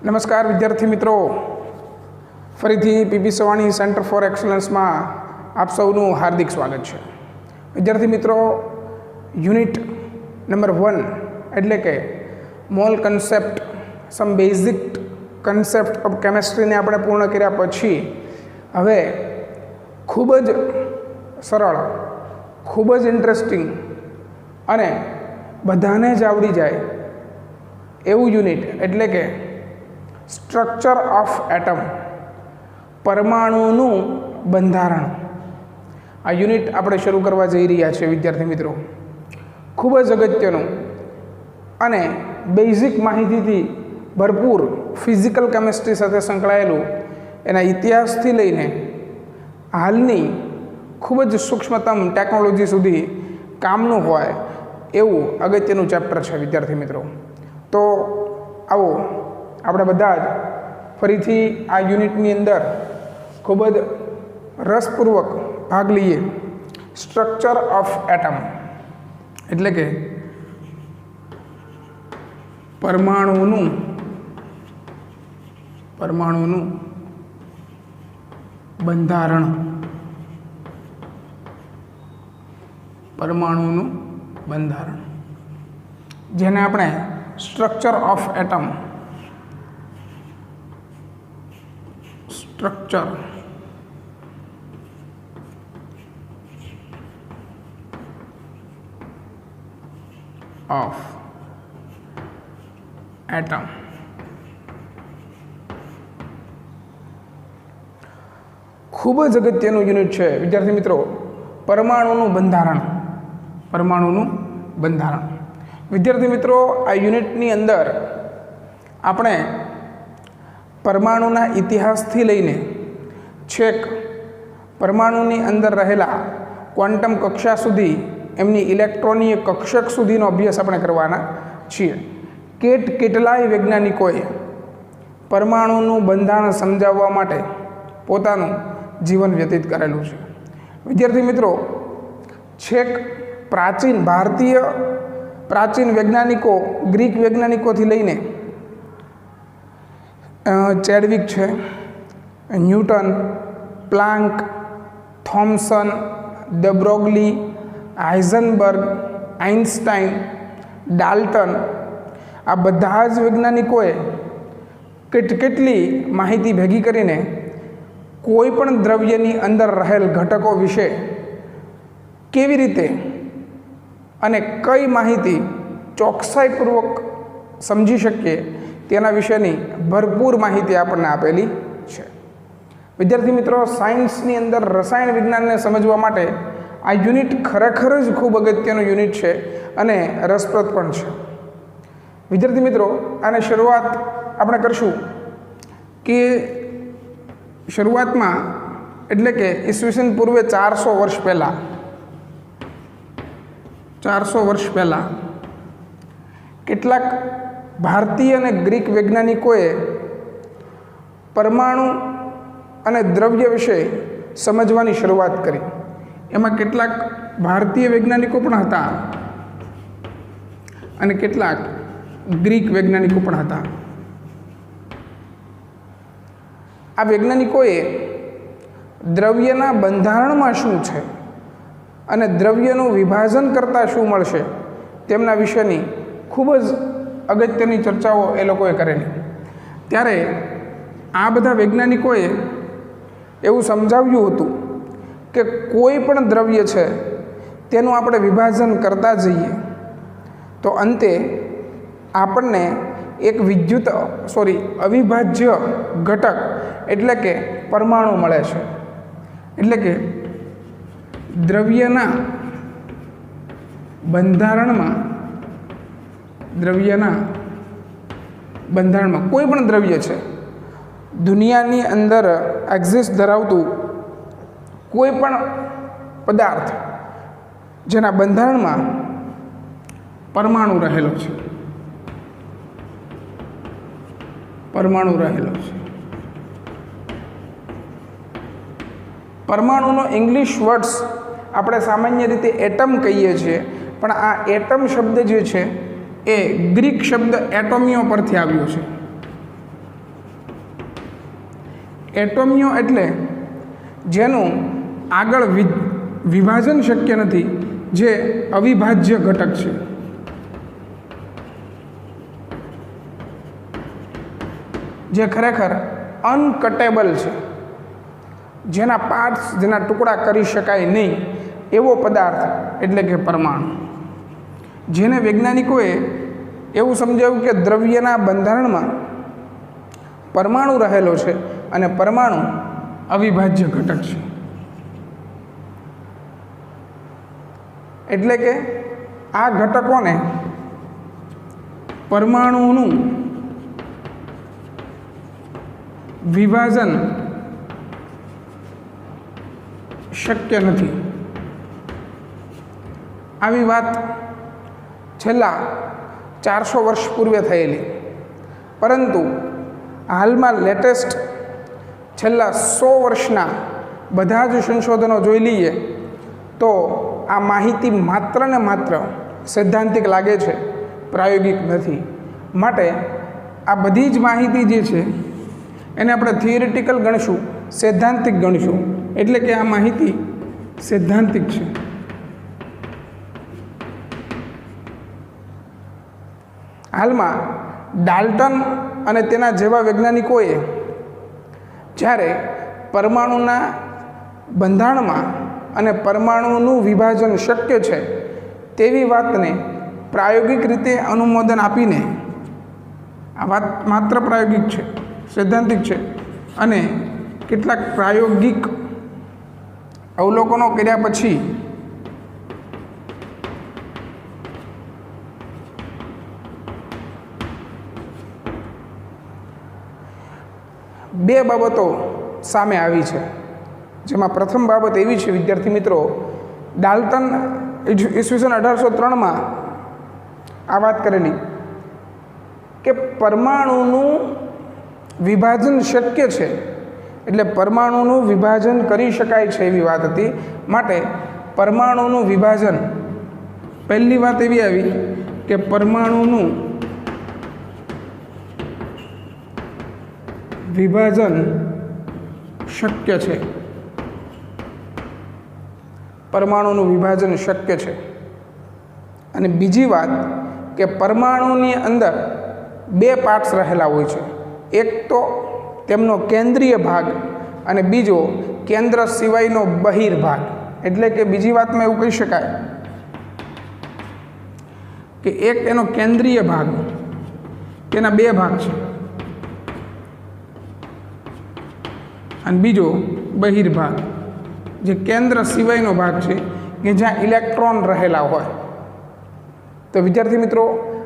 નમસ્કાર વિદ્યાર્થી મિત્રો, ફરીથી પીપી સવાણી સેન્ટર ફોર એક્સલન્સમાં આપ સૌનું હાર્દિક સ્વાગત છે. વિદ્યાર્થી મિત્રો, યુનિટ નંબર 1 એટલે કે mole concept, some basic concept of કેમેસ્ટ્રીને આપણે પૂર્ણ કર્યા પછી હવે ખૂબ જ સરળ, ખૂબ જ ઇન્ટરેસ્ટિંગ અને બધાને જ આવડી જાય એવું યુનિટ એટલે કે સ્ટ્રક્ચર ઓફ એટમ, પરમાણુનું બંધારણ, આ યુનિટ આપણે શરૂ કરવા જઈ રહ્યા છીએ. વિદ્યાર્થી મિત્રો, ખૂબ જ અગત્યનું અને બેઝિક માહિતીથી ભરપૂર ફિઝિકલ કેમેસ્ટ્રી સાથે સંકળાયેલું, એના ઇતિહાસથી લઈને હાલની ખૂબ જ સૂક્ષ્મતમ ટેકનોલોજી સુધી કામનું હોય એવું અગત્યનું ચેપ્ટર છે. વિદ્યાર્થી મિત્રો, તો આવો આપણે બધા જ ફરીથી આ યુનિટની અંદર ખૂબ જ રસપૂર્વક ભાગ લઈએ. સ્ટ્રક્ચર ઓફ એટમ એટલે કે પરમાણુનું બંધારણ, પરમાણુનું બંધારણ, જેને આપણે structure of atom, structure of atom ખૂબ જ અગત્યનું યુનિટ છે. વિદ્યાર્થી મિત્રો, પરમાણુનું બંધારણ, પરમાણુનું બંધારણ. વિદ્યાર્થી મિત્રો, આ યુનિટની અંદર આપણે પરમાણુના ઇતિહાસથી લઈને છેક પરમાણુની અંદર રહેલા ક્વોન્ટમ કક્ષા સુધી, એમની ઇલેક્ટ્રોનીય કક્ષક સુધીનો અભ્યાસ આપણે કરવાના છીએ. કેટલાય વૈજ્ઞાનિકોએ પરમાણુનું બંધારણ સમજાવવા માટે પોતાનું જીવન વ્યતીત કરેલું છે. વિદ્યાર્થી મિત્રો, છેક પ્રાચીન વૈજ્ઞાનિકો, ગ્રીક વૈજ્ઞાનિકોથી લઈને ચેડવિક છે, ન્યૂટન, પ્લાન્ક, થોમ્સન, દ બ્રોગલી, હાઇઝનબર્ગ, આઇન્સ્ટાઈન, ડાલ્ટન, આ બધા જ વૈજ્ઞાનિકોએ કેટલી માહિતી ભેગી કરીને કોઈ પણ દ્રવ્યની અંદર રહેલ ઘટકો વિશે કેવી રીતે અને કઈ માહિતી ચોકસાઈપૂર્વક સમજી શકીએ તેના વિશેની ભરપૂર માહિતી આપણને આપેલી છે. વિદ્યાર્થી મિત્રો, સાયન્સની અંદર રસાયણ વિજ્ઞાનને સમજવા માટે આ યુનિટ ખરેખર જ ખૂબ અગત્યનું યુનિટ છે અને રસપ્રદ પણ છે. વિદ્યાર્થી મિત્રો, આને શરૂઆત આપણે કરશું કે શરૂઆતમાં એટલે કે ઈસવીસન પૂર્વે 400 વર્ષ પહેલાં કેટલાક ભારતીય અને ગ્રીક વૈજ્ઞાનિકોએ પરમાણુ અને દ્રવ્ય વિશે સમજવાની શરૂઆત કરી. એમાં કેટલાક ભારતીય વૈજ્ઞાનિકો પણ હતા અને કેટલાક ગ્રીક વૈજ્ઞાનિકો પણ હતા. આ વૈજ્ઞાનિકોએ દ્રવ્યના બંધારણમાં શું છે અને દ્રવ્યનું વિભાજન કરતાં શું મળશે તેમના વિશેની ખૂબ જ અગત્યની ચર્ચાઓ એ લોકોએ કરેલી. ત્યારે આ બધા વૈજ્ઞાનિકોએ એવું સમજાવ્યું હતું કે કોઈ પણ દ્રવ્ય છે તેનું આપણે વિભાજન કરતા જઈએ તો અંતે આપણને એક અવિભાજ્ય ઘટક એટલે કે પરમાણુ મળે છે. એટલે કે દ્રવ્યના બંધારણમાં કોઈ પણ દ્રવ્ય છે, દુનિયાની અંદર એક્ઝિસ્ટ ધરાવતું કોઈ પણ પદાર્થ જેના બંધારણમાં પરમાણુ રહેલો છે, પરમાણુનો ઇંગ્લિશ વર્ડ્સ આપણે સામાન્ય રીતે એટમ કહીએ છીએ, પણ આ એટમ શબ્દ જે છે એ ગ્રીક શબ્દ એટોમિયો પરથી આવ્યો છે. એટોમિયો એટલે જેનું આગળ વિભાજન શક્ય નથી, જે અવિભાજ્ય ઘટક છે. જે ખરેખર અનકટેબલ છે, જેના પાર્ટ્સ, જેના ટુકડા કરી શકાય નહીં એવો પદાર્થ એટલે કે પરમાણુ. જેને વૈજ્ઞાનિકોએ એવું સમજાવ્યું કે દ્રવ્યના બંધારણમાં પરમાણુ રહેલો છે અને પરમાણુ અવિભાજ્ય ઘટક છે. એટલે કે આ ઘટકોને પરમાણુનું વિભાજન શક્ય નથી. આવી વાત છેલ્લા 400 વર્ષ પૂર્વે થયેલી, પરંતુ હાલમાં લેટેસ્ટ છેલ્લા 100 વર્ષના બધા જ સંશોધનો જોઈ લઈએ તો આ માહિતી માત્ર ને માત્ર સૈદ્ધાંતિક લાગે છે, પ્રાયોગિક નથી. માટે આ બધી જ માહિતી જે છે એને આપણે થિયરિટિકલ ગણશું, સૈદ્ધાંતિક ગણશું. એટલે કે આ માહિતી સૈદ્ધાંતિક છે. હાલમાં ડાલ્ટન અને તેના જેવા વૈજ્ઞાનિકોએ જ્યારે પરમાણુના બંધારણમાં અને પરમાણુનું વિભાજન શક્ય છે તેવી વાતને પ્રાયોગિક રીતે અનુમોદન આપીને, આ વાત માત્ર પ્રાયોગિક છે, સૈદ્ધાંતિક છે, અને કેટલાક પ્રાયોગિક અવલોકનો કર્યા પછી બે બાબતો સામે આવી છે. જેમાં પ્રથમ બાબત એવી છે, વિદ્યાર્થી મિત્રો, ડાલ્ટન ઈસવીસન 1803માં આ વાત કરેલી કે પરમાણુનું વિભાજન શક્ય છે, એટલે પરમાણુનું વિભાજન કરી શકાય છે એવી વાત હતી. માટે પરમાણુનું વિભાજન, પહેલી વાત એવી આવી કે પરમાણુનું વિભાજન શક્ય છે. પરમાણુનું વિભાજન શક્ય છે. અને બીજી વાત કે પરમાણુની અંદર બે પાર્ટ્સ રહેલા હોય છે. એક તો તેમનો કેન્દ્રીય ભાગ અને બીજો કેન્દ્ર સિવાયનો બહિર્ભાગ. એટલે કે બીજી વાતમાં એવું કહી શકાય કે એક એનો કેન્દ્રીય ભાગ, તેના બે ભાગ છે, અને બીજો બહિર્ભાગ જે કેન્દ્ર સિવાયનો ભાગ છે, કે જ્યાં ઇલેક્ટ્રોન રહેલા હોય. તો વિદ્યાર્થી મિત્રો,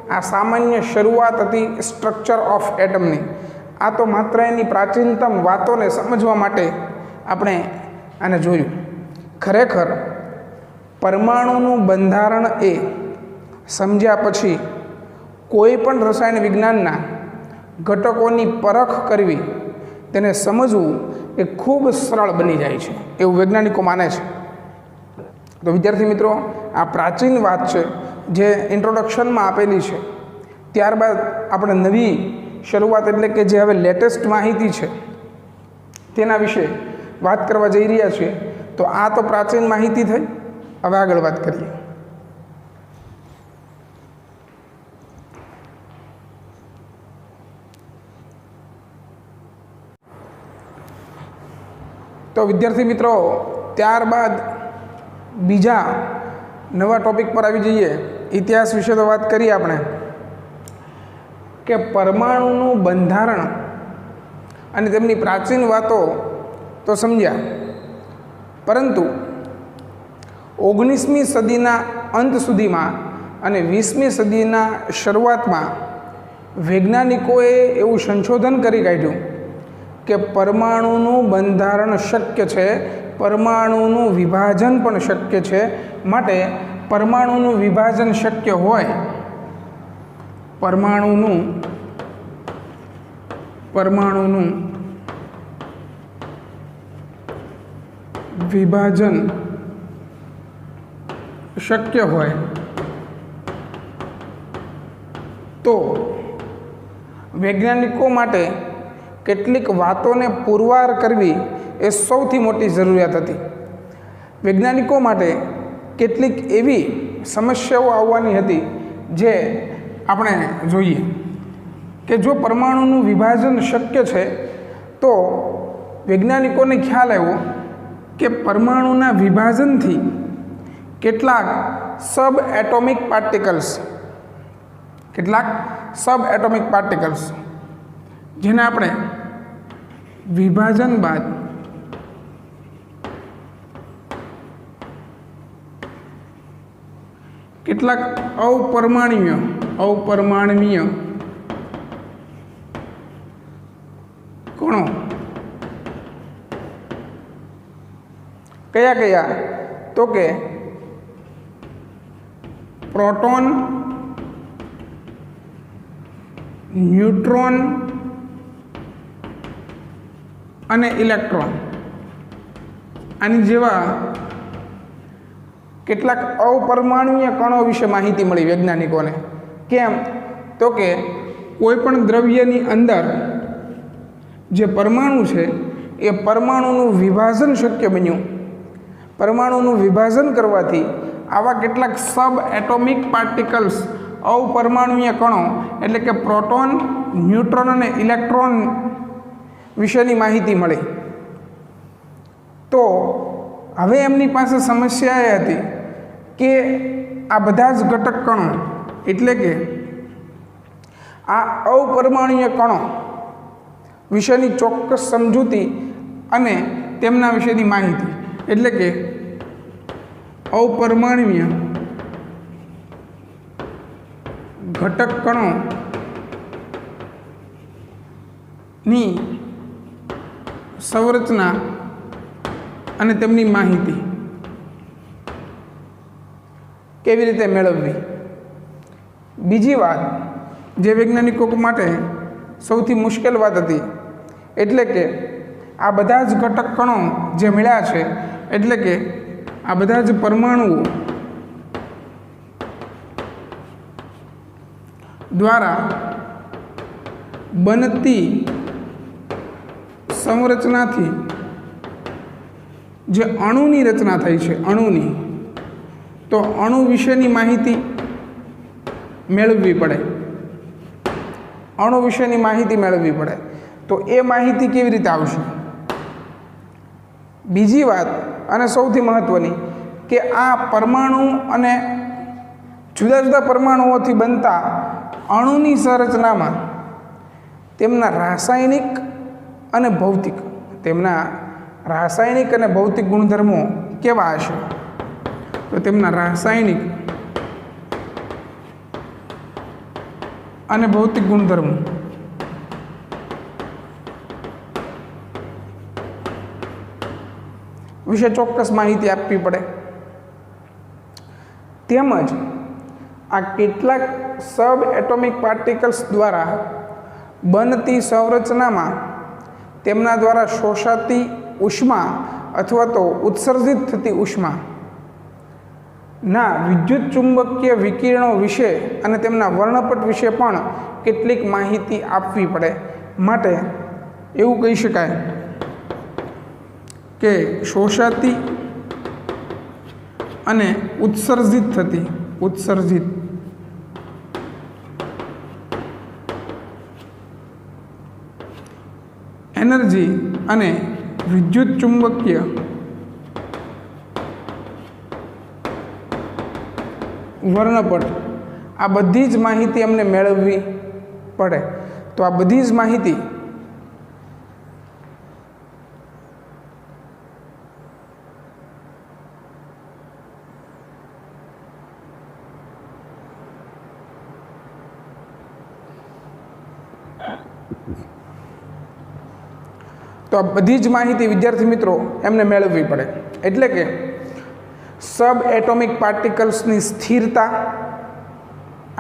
આ સામાન્ય શરૂઆત હતી સ્ટ્રક્ચર ઓફ એટમની. આ તો માત્ર એની પ્રાચીનતમ વાતોને સમજવા માટે આપણે આને જોયું. ખરેખર પરમાણુનું બંધારણ એ સમજ્યા પછી કોઈ પણ રસાયણ વિજ્ઞાનના ઘટકોની પરખ કરવી, તેને સમજવું એ ખૂબ સરળ બની જાય છે, એવું વૈજ્ઞાનિકો માને છે. તો વિદ્યાર્થી મિત્રો, આ પ્રાચીન વાત છે જે ઇન્ટ્રોડક્શનમાં આપેલી છે. ત્યારબાદ આપણે નવી શરૂઆત, એટલે કે જે હવે લેટેસ્ટ માહિતી છે તેના વિશે વાત કરવા જઈ રહ્યા છીએ. તો આ તો પ્રાચીન માહિતી થઈ. હવે આગળ વાત કરીએ. તો વિદ્યાર્થી મિત્રો, ત્યારબાદ બીજા નવા ટોપિક પર આવી જઈએ. ઇતિહાસ વિશે તો વાત કરીએ આપણે કે પરમાણુનું બંધારણ અને તેમની પ્રાચીન વાતો તો સમજ્યા, પરંતુ 19મી સદીના અંત સુધીમાં અને 20મી સદીના શરૂઆતમાં વૈજ્ઞાનિકોએ એવું સંશોધન કરી કાઢ્યું કે પરમાણુનું બંધારણ શક્ય છે, પરમાણુનું વિભાજન પણ શક્ય છે. માટે પરમાણુનું વિભાજન શક્ય હોય, પરમાણુનું વિભાજન શક્ય હોય તો વૈજ્ઞાનિકો માટે કેટલીક વાતોને પુરવાર કરવી એ સૌથી મોટી જરૂરિયાત હતી. વૈજ્ઞાનિકો માટે કેટલીક એવી સમસ્યાઓ આવવાની હતી જે આપણે જોઈએ કે જો પરમાણુનું વિભાજન શક્ય છે તો વૈજ્ઞાનિકોને ખ્યાલ આવ્યો કે પરમાણુના વિભાજનથી કેટલાક સબ એટોમિક પાર્ટિકલ્સ જેને આપણે વિભાજન બાદ કેટલાક અપરમાણ્વીય કણો કયા તો કે પ્રોટોન, ન્યુટ્રોન અને ઇલેક્ટ્રોન, આની જેવા કેટલાક અપરમાણુય કણો વિશે માહિતી મળી વૈજ્ઞાનિકોને. કેમ તો કે કોઈ પણ દ્રવ્યની અંદર જે પરમાણુ છે એ પરમાણુનું વિભાજન શક્ય બન્યું. પરમાણુનું વિભાજન કરવાથી આવા કેટલાક સબ એટોમિક પાર્ટિકલ્સ અપરમાણુય કણો એટલે કે પ્રોટોન, ન્યુટ્રોન અને ઇલેક્ટ્રોન વિશેની માહિતી મળી. તો હવે એમની પાસે સમસ્યા એ હતી કે આ બધા જ ઘટક કણો એટલે કે આ અપરમાણુય કણો વિશેની ચોક્કસ સમજૂતી અને તેમના વિશેની માહિતી એટલે કે અપરમાણુય ઘટક કણોની સંરચના અને તેમની માહિતી કેવી રીતે મેળવવી. બીજી વાત જે વૈજ્ઞાનિકો માટે સૌથી મુશ્કેલ વાત હતી એટલે કે આ બધા જ ઘટક કણો જે મળ્યા છે એટલે કે આ બધા જ પરમાણુઓ દ્વારા બનતી સંરચનાથી જે અણુની રચના થઈ છે તો અણુ વિશેની માહિતી મેળવવી પડે. તો એ માહિતી કેવી રીતે આવશે? બીજી વાત અને સૌથી મહત્વની કે આ પરમાણુ અને જુદા જુદા પરમાણુઓથી બનતા અણુની સંરચનામાં તેમના રાસાયણિક અને ભૌતિક ગુણધર્મો કેવા હશે? તો તેમના રાસાયણિક અને ભૌતિક ગુણધર્મો વિશે ચોક્કસ માહિતી આપવી પડે. તેમજ આ કેટલાક સબ એટોમિક પાર્ટિકલ્સ દ્વારા બનતી સંરચનામાં તેમના દ્વારા શોષાતી ઉષ્મા અથવા તો ઉત્સર્જિત થતી ઉષ્મા ના વિદ્યુત ચુંબકીય વિકિરણો વિશે અને તેમના વર્ણપટ વિશે પણ કેટલીક માહિતી આપવી પડે. માટે એવું કહી શકાય કે શોષાતી અને ઉત્સર્જિત એનર્જી અને વિદ્યુત ચુંબકીય વર્ણપટ આ બધી જ માહિતી અમને મેળવવી પડે. તો આ બધી જ માહિતી વિદ્યાર્થી મિત્રો એમને મેળવવી પડે. એટલે કે સબ એટોમિક પાર્ટિકલ્સની સ્થિરતા,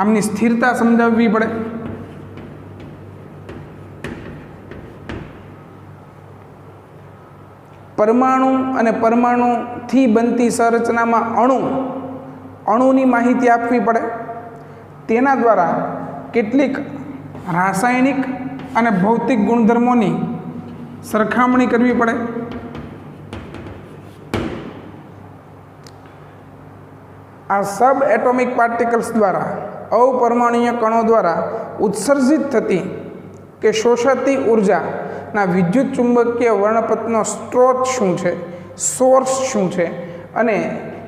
આમની સ્થિરતા સમજાવવી પડે. પરમાણુ અને પરમાણુથી બનતી સંરચનામાં અણુની માહિતી આપવી પડે. તેના દ્વારા કેટલીક રાસાયણિક અને ભૌતિક ગુણધર્મોની સરખામણી કરવી પડે। આ સબ એટોમિક પાર્ટિકલ્સ દ્વારા અપરમાણુય કણો દ્વારા ઉત્સર્જિત થતી કે શોષાતી ઉર્જાના વિદ્યુત ચુંબકીય વર્ણપથનો સ્ત્રોત શું છે, સોર્સ શું છે અને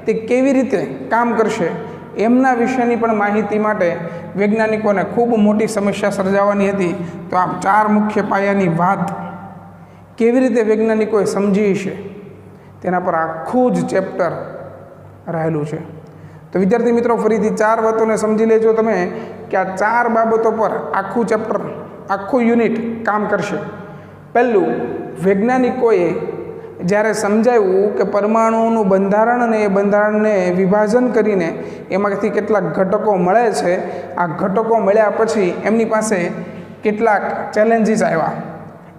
તે કેવી રીતે કામ કરશે એમના વિશેની પણ માહિતી માટે વૈજ્ઞાનિકોને ખૂબ મોટી સમસ્યા સર્જાવાની હતી। તો આ 4 મુખ્ય પાયાની વાત કેવી રીતે વૈજ્ઞાનિકોએ સમજી છે તેના પર આખું જ ચેપ્ટર રહેલું છે। તો વિદ્યાર્થી મિત્રો, ફરીથી 4 વાતોને સમજી લેજો તમે કે આ 4 બાબતો પર આખું ચેપ્ટર, આખું યુનિટ કામ કરશે। પહેલું, વૈજ્ઞાનિકોએ જ્યારે સમજાવ્યું કે પરમાણુઓનું બંધારણ અને એ બંધારણને વિભાજન કરીને એમાંથી કેટલાક ઘટકો મળે છે, આ ઘટકો મળ્યા પછી એમની પાસે કેટલાક ચેલેન્જીસ આવ્યા।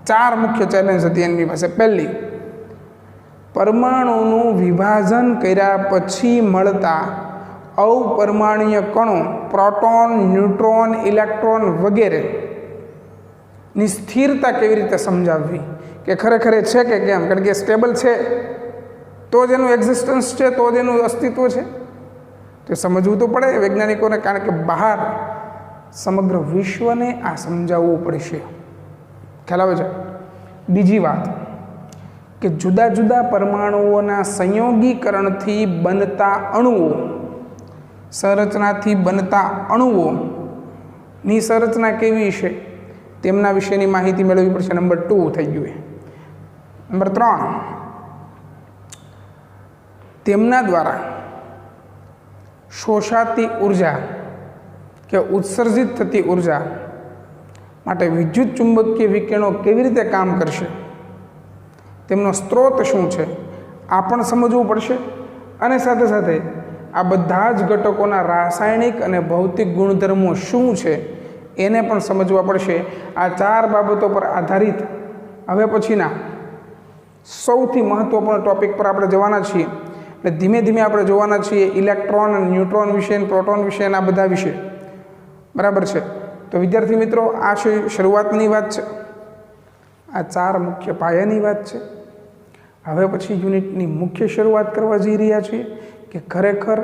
4 મુખ્ય ચેલેન્જ હતી એમની પાસે। પહેલી, પરમાણુનું વિભાજન કર્યા પછી મળતા અપરમાણુય કણો, પ્રોટોન, ન્યુટ્રોન, ઇલેક્ટ્રોન વગેરે ની સ્થિરતા કેવી રીતે સમજાવવી કે ખરેખર છે કે કેમ, કારણ કે સ્ટેબલ છે તો જ એનું એક્ઝિસ્ટન્સ છે, તો જ એનું અસ્તિત્વ છે, તો સમજવું તો પડે વૈજ્ઞાનિકોને, કારણ કે બહાર સમગ્ર વિશ્વને આ સમજાવવું પડશે। ખ્યાલ આવે છે? બીજી વાત કે જુદા જુદા પરમાણુઓના સંયોગીકરણથી બનતા અણુઓ, સંરચનાથી બનતા અણુઓની સંરચના કેવી છે તેમના વિશેની માહિતી મેળવવી પડશે। નંબર 2 થઈ ગયું। નંબર 3, તેમના દ્વારા શોષાતી ઉર્જા કે ઉત્સર્જિત થતી ઉર્જા માટે વિદ્યુત ચુંબકીય વિકિરણો કેવી રીતે કામ કરશે, તેમનો સ્ત્રોત શું છે આ પણ સમજવું પડશે। અને સાથે સાથે આ બધા જ ઘટકોના રાસાયણિક અને ભૌતિક ગુણધર્મો શું છે એને પણ સમજવા પડશે। આ 4 બાબતો પર આધારિત હવે પછીના સૌથી મહત્વપૂર્ણ ટોપિક પર આપણે જવાના છીએ। એટલે ધીમે ધીમે આપણે જોવાના છીએ ઇલેક્ટ્રોન, ન્યુટ્રોન વિશે, પ્રોટોન વિશે, આ બધા વિશે। બરાબર છે? તો વિદ્યાર્થી મિત્રો, આ શરૂઆતની વાત છે, આ 4 મુખ્ય પાયાની વાત છે। હવે પછી યુનિટની મુખ્ય શરૂઆત કરવા જઈ રહ્યા છીએ કે ખરેખર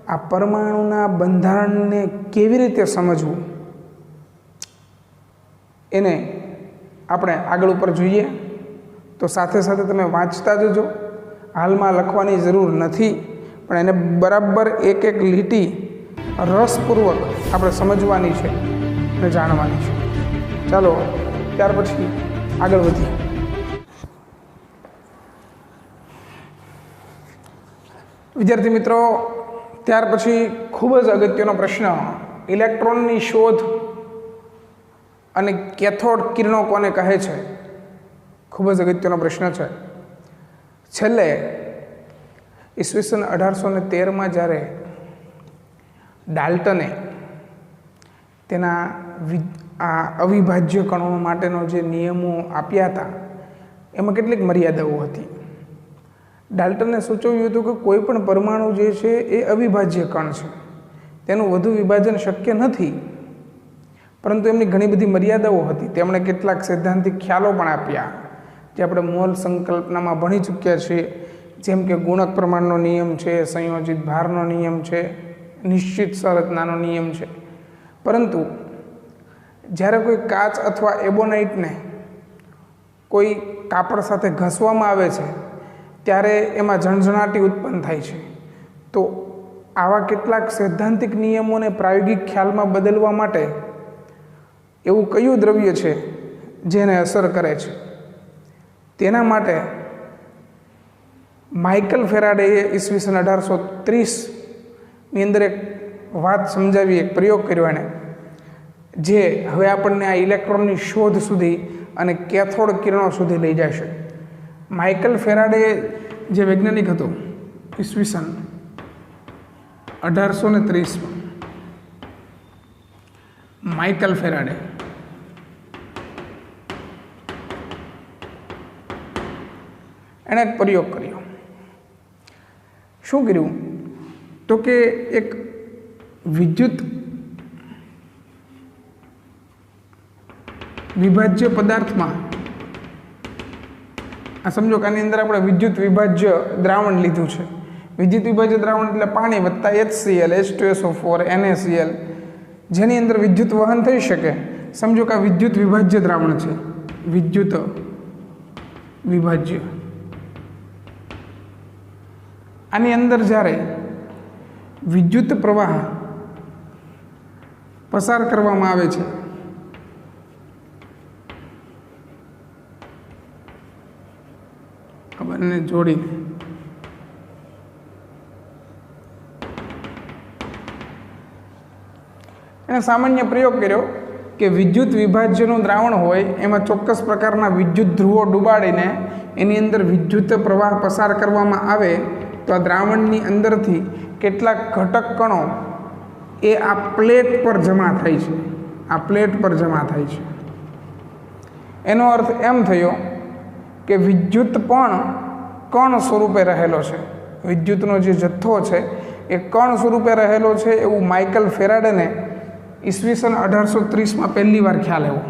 આ પરમાણુના બંધારણને કેવી રીતે સમજવું એને આપણે આગળ ઉપર જોઈએ। તો સાથે સાથે તમે વાંચતા જજો, હાલમાં લખવાની જરૂર નથી, પણ એને બરાબર એક એક લીટી રસપૂર્વક આપણે સમજવાની છે અને જાણવાની છે। ચાલો ત્યાર પછી આગળ વધીએ। વિદ્યાર્થી મિત્રો, ત્યાર પછી ખૂબ જ અગત્યનો પ્રશ્ન, ઇલેક્ટ્રોનની શોધ અને કેથોડ કિરણો કોને કહે છે? ખૂબ જ અગત્યનો પ્રશ્ન છે। છેલ્લે ઈસવીસન 1813માં જ્યારે ડાલ્ટને તેના આ અવિભાજ્ય કણો માટેનો જે નિયમો આપ્યા હતા એમાં કેટલીક મર્યાદાઓ હતી। ડાલ્ટને સૂચવ્યું હતું કે કોઈ પણ પરમાણુ જે છે એ અવિભાજ્ય કણ છે, તેનું વધુ વિભાજન શક્ય નથી, પરંતુ એમની ઘણી બધી મર્યાદાઓ હતી। તેમણે કેટલાક સૈદ્ધાંતિક ખ્યાલો પણ આપ્યા જે આપણે મોલ સંકલ્પનામાં ભણી ચૂક્યા છીએ, જેમ કે ગુણક પ્રમાણનો નિયમ છે, સંયોજિત ભારનો નિયમ છે, નિશ્ચિત સંરચનાનો નિયમ છે। પરંતુ જ્યારે કોઈ કાચ અથવા એબોનાઇટને કોઈ કાપડ સાથે ઘસવામાં આવે છે ત્યારે એમાં ઝણઝણાટી ઉત્પન્ન થાય છે। તો આવા કેટલાક સૈદ્ધાંતિક નિયમોને પ્રાયોગિક ખ્યાલમાં બદલવા માટે એવું કયું દ્રવ્ય છે જેને અસર કરે છે, તેના માટે માઇકલ ફેરાડેએ ઈસવીસન 1830ની અંદર એક વાત સમજાવી, એક પ્રયોગ કર્યો એણે, જે હવે આપણને આ ઇલેક્ટ્રોનની શોધ સુધી અને કેથોડ કિરણો સુધી લઈ જશે। માઇકલ ફેરાડે જે વૈજ્ઞાનિક હતો ઈસવીસન 1830માં, માઇકલ ફેરાડે એણે એક પ્રયોગ કર્યો। શું કર્યું? તો કે એક વિદ્યુત વિભાજ્ય પદાર્થમાં આ સમજો કે આની અંદર આપણે વિદ્યુત વિભાજ્ય દ્રાવણ લીધું છે. વિદ્યુત વિભાજ્ય દ્રાવણ એટલે પાણી વત્તા HCl H2SO4 NaCl, જેની અંદર વિદ્યુત વહન થઈ શકે. સમજો કે આ વિદ્યુત વિભાજ્ય દ્રાવણ છે. વિદ્યુત વિભાજ્ય, આની અંદર જ્યારે વિદ્યુત પ્રવાહ પસાર કરવામાં આવે છે આ બંને જોડીને, એને સામાન્ય પ્રયોગ કર્યો કે વિદ્યુત વિભાજ્યનું દ્રાવણ હોય એમાં ચોક્કસ પ્રકારના વિદ્યુત ધ્રુવો ડૂબાડીને એની અંદર વિદ્યુત પ્રવાહ પસાર કરવામાં આવે તો આ દ્રાવણની અંદરથી કેટલાક ઘટક કણો એ આ પ્લેટ પર જમા થાય છે. આ પ્લેટ પર જમા થાય છે. એનો અર્થ એમ થયો કે વિદ્યુત પણ કણ સ્વરૂપે રહેલો છે. વિદ્યુતનો જે જથ્થો છે એ કણ સ્વરૂપે રહેલો છે એવું માઇકલ ફેરાડેને ઈસવીસન 1830માં પહેલી વાર ખ્યાલ આવ્યો.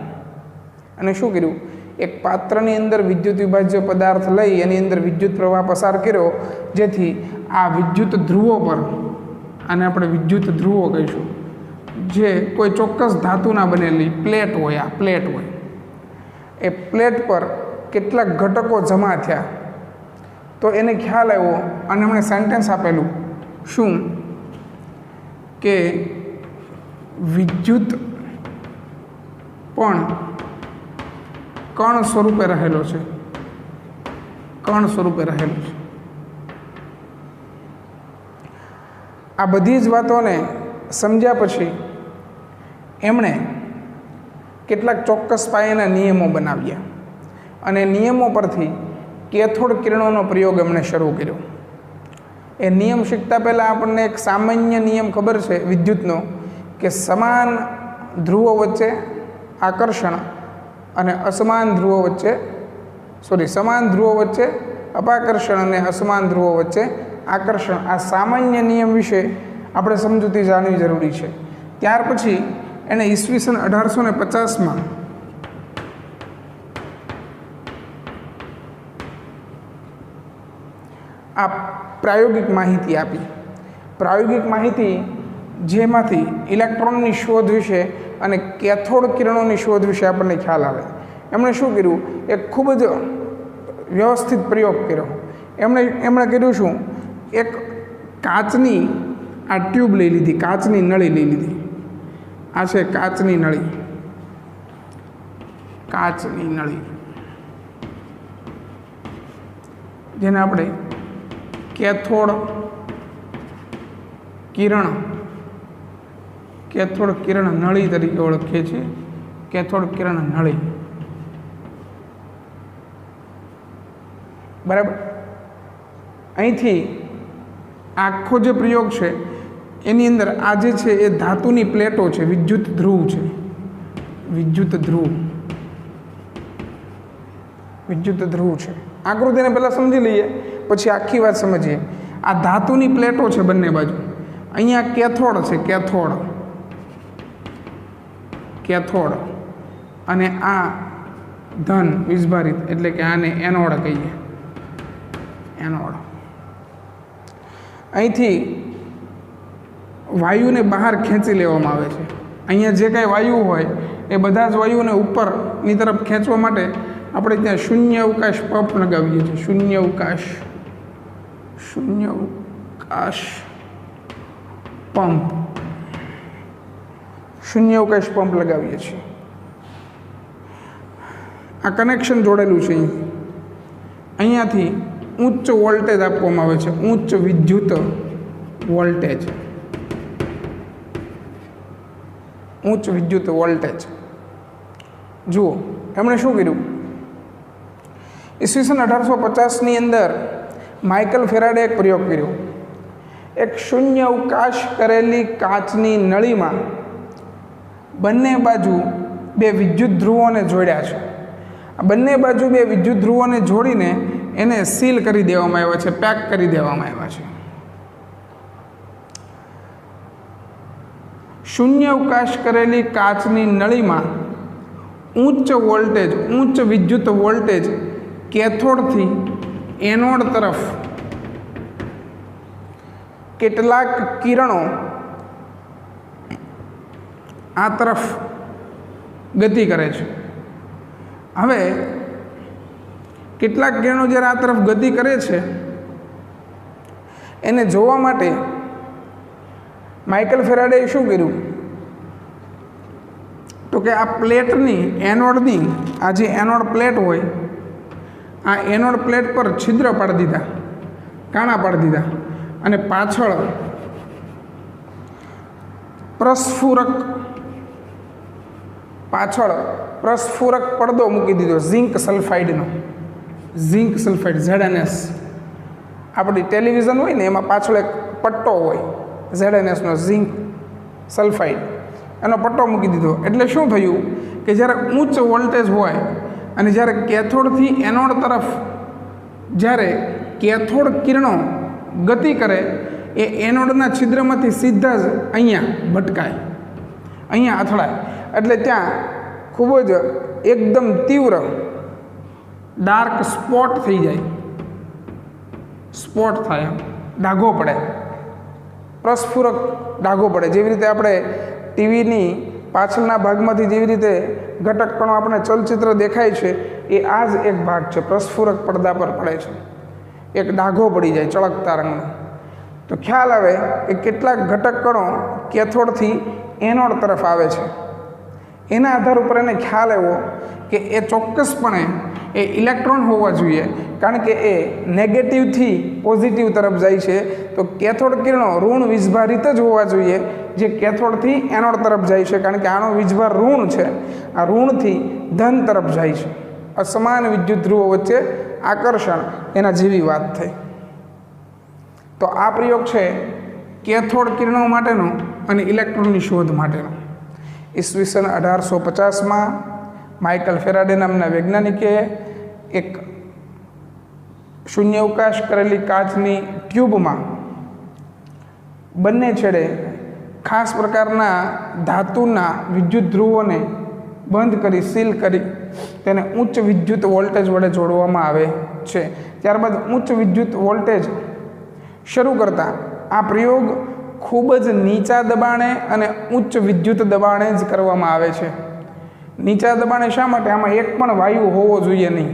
અને શું કર્યું, એક પાત્રની અંદર વિદ્યુત વિભાજ્ય પદાર્થ લઈ એની અંદર વિદ્યુત પ્રવાહ પસાર કર્યો, જેથી આ વિદ્યુત ધ્રુવો પર, આને આપણે વિદ્યુત ધ્રુવો કહીશું, જે કોઈ ચોક્કસ ધાતુના બનેલી પ્લેટ હોય, આ પ્લેટ હોય, એ પ્લેટ પર કેટલાક ઘટકો જમા થયા. તો એને ખ્યાલ આવ્યો અને એમણે સેન્ટેન્સ આપેલું શું કે વિદ્યુત પણ કણ સ્વરૂપે રહેલો છે. કણ સ્વરૂપે રહેલો છે. આ બધી જ વાતોને સમજ્યા પછી એમણે કેટલાક ચોક્કસ પાયાના નિયમો બનાવ્યા અને નિયમો પરથી કેથોડ કિરણોનો પ્રયોગ એમણે શરૂ કર્યો. એ નિયમ શીખતા પહેલાં આપણને એક સામાન્ય નિયમ ખબર છે વિદ્યુતનો, કે સમાન ધ્રુવો વચ્ચે આકર્ષણ અને સમાન ધ્રુવો વચ્ચે અપાકર્ષણ અને અસમાન ધ્રુવો વચ્ચે આકર્ષણ. આ સામાન્ય નિયમ વિશે આપણે સમજૂતી જાણવી જરૂરી છે. ત્યાર પછી એણે ઈસવીસન 1850માં આ પ્રાયોગિક માહિતી આપી. પ્રાયોગિક માહિતી જેમાંથી ઇલેક્ટ્રોનની શોધ વિશે અને કેથોડ કિરણોની શોધ વિશે આપણને ખ્યાલ આવે. એમણે શું કર્યું, એક ખૂબ જ વ્યવસ્થિત પ્રયોગ કર્યો. એમણે કર્યું શું, એક કાચની આ ટ્યુબ લઈ લીધી, કાચની નળી લઈ લીધી. આ છે કાચની નળી, કાચની નળી, જેને આપણે કેથોડ કિરણ નળી તરીકે ઓળખીએ છીએ. કેથોડ કિરણ નળી, બરાબર. અહીંથી આખો જે પ્રયોગ છે એની અંદર આ જે છે એ ધાતુની પ્લેટો છે, વિદ્યુત ધ્રુવ છે, વિદ્યુત ધ્રુવ છે. આકૃતિને પહેલાં સમજી લઈએ પછી આખી વાત સમજીએ. આ ધાતુની પ્લેટો છે બંને બાજુ. અહીંયા કેથોડ છે, કેથોડ અને આ ધન વીજભારિત, એટલે કે આને એનોડ કહીએ, એનોડ. અહીંથી વાયુને બહાર ખેંચી લેવામાં આવે છે. અહીંયા જે કાંઈ વાયુ હોય એ બધા જ વાયુને ઉપરની તરફ ખેંચવા માટે આપણે ત્યાં શૂન્ય અવકાશ પંપ લગાવીએ છીએ. શૂન્ય અવકાશ પંપ લગાવીએ છીએ. આ કનેક્શન જોડેલું છે. અહીંયાથી ઉચ્ચ વોલ્ટેજ આપવામાં આવે છે, ઉચ્ચ વિદ્યુત વોલ્ટેજ. જુઓ એમણે શું કર્યું, ઈસવીસન 1850ની અંદર માઇકલ ફેરાડે એક પ્રયોગ કર્યો. એક શૂન્ય અવકાશ કરેલી કાચની નળીમાં બંને બાજુ બે વિદ્યુત ધ્રુવોને જોડ્યા છે. આ બંને બાજુ બે વિદ્યુત ધ્રુવોને જોડીને એને સીલ કરી દેવામાં આવ્યા છે, પેક કરી દેવામાં આવ્યા છે. શૂન્ય અવકાશ કરેલી કાચની નળીમાં ઉચ્ચ વિદ્યુત વોલ્ટેજ કેથોડથી એનોડ તરફ કેટલાક કિરણો આ તરફ ગતિ કરે છે. હવે કેટલાક કિરણો જ્યારે આ તરફ ગતિ કરે છે એને જોવા માટે માઇકલ ફેરાડેએ શું કર્યું? તો કે આ પ્લેટની એનોડની આ જે એનોડ પ્લેટ હોય આ એનોડ પ્લેટ પર છિદ્ર પાડી દીધા, કાણા પાડી દીધા અને પાછળ પ્રસ્ફુરક પડદો મૂકી દીધો ઝિંક સલ્ફાઇડનો. ઝિંક સલ્ફાઇડ ZNS, આપણી ટેલિવિઝન હોય ને એમાં પાછળ એક પટ્ટો હોય ZNSનો, ઝિંક સલ્ફાઇડ, એનો પટ્ટો મૂકી દીધો. એટલે શું થયું કે જ્યારે ઉચ્ચ વોલ્ટેજ હોય અને જ્યારે કેથોડથી એનોડ તરફ જ્યારે કેથોડ કિરણો ગતિ કરે એ એનોડના છિદ્રમાંથી સીધા જ અહીંયા ભટકાય, અહીંયા અથડાય. એટલે ત્યાં ખૂબ જ એકદમ તીવ્ર ડાર્ક સ્પોટ થઈ જાય, સ્પોટ થાય, ડાઘો પડે, પ્રસ્ફુરક ડાઘો પડે. જેવી રીતે આપણે ટીવીની પાછળના ભાગમાંથી જેવી રીતે ઘટક કણો આપણે ચલચિત્ર દેખાય છે એ આ જ એક ભાગ છે, પ્રસ્ફુરક પડદા પર પડે છે, એક ડાઘો પડી જાય ચળકતા રંગનો. તો ખ્યાલ આવે કે કેટલાક ઘટક કણો કેથોડથી એનોડ તરફ આવે છે. એના આધાર ઉપર એને ખ્યાલ આવ્યો કે એ ચોક્કસપણે એ ઇલેક્ટ્રોન હોવા જોઈએ, કારણ કે એ નેગેટિવથી પોઝિટિવ તરફ જાય છે. તો કેથોડ કિરણો ઋણ વીજભારિત જ હોવા જોઈએ જે કેથોડથી એનોડ તરફ જાય છે, કારણ કે આનો વીજભાર ઋણ છે, આ ઋણથી ધન તરફ જાય છે. અસમાન વિદ્યુત ધ્રુવો વચ્ચે આકર્ષણ, એના જેવી વાત થઈ. તો આ પ્રયોગ છે કેથોડ કિરણો માટેનો અને ઇલેક્ટ્રોનની શોધ માટેનો. ઈસવીસન 1850માં માઇકલ ફેરાડે નામના વૈજ્ઞાનિકે એક શૂન્યાવકાશ કરેલી કાચની ટ્યુબમાં બંને છેડે ખાસ પ્રકારના ધાતુના વિદ્યુત ધ્રુવોને બંધ કરી, સીલ કરી તેને ઉચ્ચ વિદ્યુત વોલ્ટેજ વડે જોડવામાં આવે છે. ત્યારબાદ ઉચ્ચ વિદ્યુત વોલ્ટેજ શરૂ કરતા આ પ્રયોગ ખૂબ જ નીચા દબાણે અને ઉચ્ચ વિદ્યુત દબાણે જ કરવામાં આવે છે. નીચા દબાણે શા માટે? આમાં એક પણ વાયુ હોવો જોઈએ નહીં,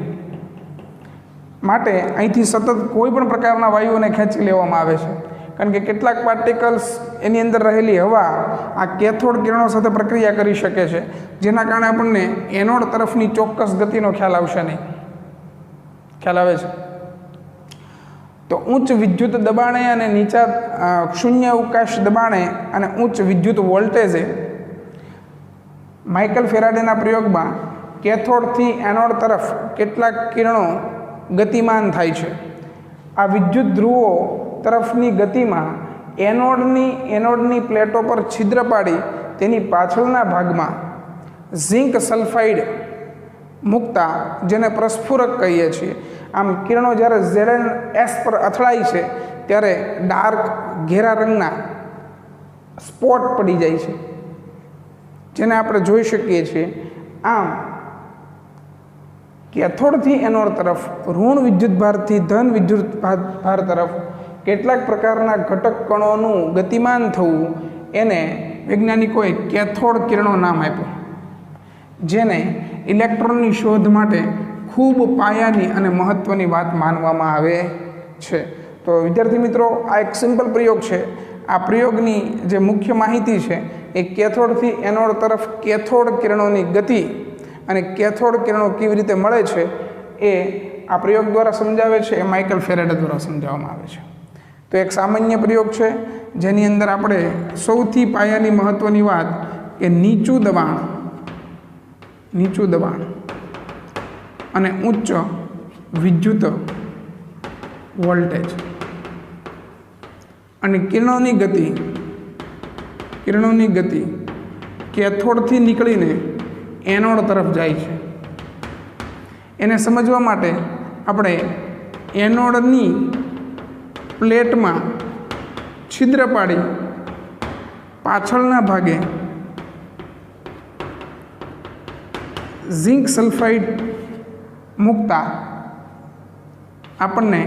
માટે અહીંથી સતત કોઈ પણ પ્રકારના વાયુઓને ખેંચી લેવામાં આવે છે. કારણ કે કેટલાક પાર્ટિકલ્સ એની અંદર રહેલી હવા આ કેથોડ કિરણો સાથે પ્રક્રિયા કરી શકે છે, જેના કારણે આપણને એનોડ તરફની ચોક્કસ ગતિનો ખ્યાલ આવશે નહીં. ખ્યાલ આવે છે? તો ઉચ્ચ વિદ્યુત દબાણે અને નીચા શૂન્ય અવકાશ દબાણે અને ઉચ્ચ વિદ્યુત વોલ્ટેજે માઇકલ ફેરાડેના પ્રયોગમાં કેથોડથી એનોડ તરફ કેટલાક કિરણો ગતિમાન થાય છે. આ વિદ્યુત ધ્રુવો તરફની ગતિમાં એનોડની પ્લેટો પર છિદ્ર પાડી તેની પાછળના ભાગમાં ઝિંક સલ્ફાઇડ મૂકતા, જેને પ્રસ્ફુરક કહીએ છીએ. આમ કિરણો જ્યારે ZNS પર અથડાય છે ત્યારે ડાર્ક ઘેરા રંગના સ્પોટ પડી જાય છે, જેને આપણે જોઈ શકીએ છીએ. આમ કેથોડથી એનોડ તરફ ઋણ વિદ્યુત ભારથી ધન વિદ્યુત ભાર તરફ કેટલાક પ્રકારના ઘટક કણોનું ગતિમાન થવું, એને વૈજ્ઞાનિકોએ કેથોડ કિરણો નામ આપ્યું, જેને ઇલેક્ટ્રોનની શોધ માટે ખૂબ પાયાની અને મહત્ત્વની વાત માનવામાં આવે છે. તો વિદ્યાર્થી મિત્રો, આ એક સિમ્પલ પ્રયોગ છે. આ પ્રયોગની જે મુખ્ય માહિતી છે એ કેથોડથી એનોડ તરફ કેથોડ કિરણોની ગતિ અને કેથોડ કિરણો કેવી રીતે મળે છે એ આ પ્રયોગ દ્વારા સમજાવે છે, એ માઇકલ ફેરાડે દ્વારા સમજાવવામાં આવે છે. તો એક સામાન્ય પ્રયોગ છે જેની અંદર આપણે સૌથી પાયાની મહત્ત્વની વાત કે નીચું દબાણ અને ઉચ્ચ વિદ્યુત વોલ્ટેજ અને કિરણોની ગતિ કેથોડથી નીકળીને એનોડ તરફ જાય છે. એને સમજવા માટે આપણે એનોડની પ્લેટમાં છિદ્ર પાડી પાછળના ભાગે ઝીંક સલ્ફાઇડ મૂકતા આપણને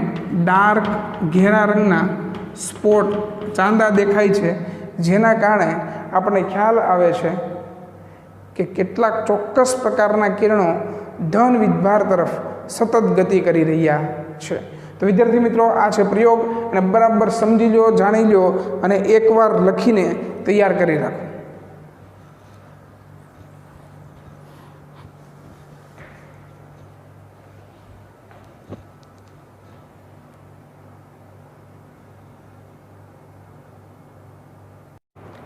ડાર્ક ઘેરા રંગના સ્પોટ ચાંદા દેખાય છે, જેના કારણે આપણને ખ્યાલ આવે છે કે કેટલાક ચોક્કસ પ્રકારના કિરણો ધન વીજભાર તરફ સતત ગતિ કરી રહ્યા છે. તો વિદ્યાર્થી મિત્રો, આ છે પ્રયોગ, અને બરાબર સમજી લો, જાણી લો અને એકવાર લખીને તૈયાર કરી રાખો.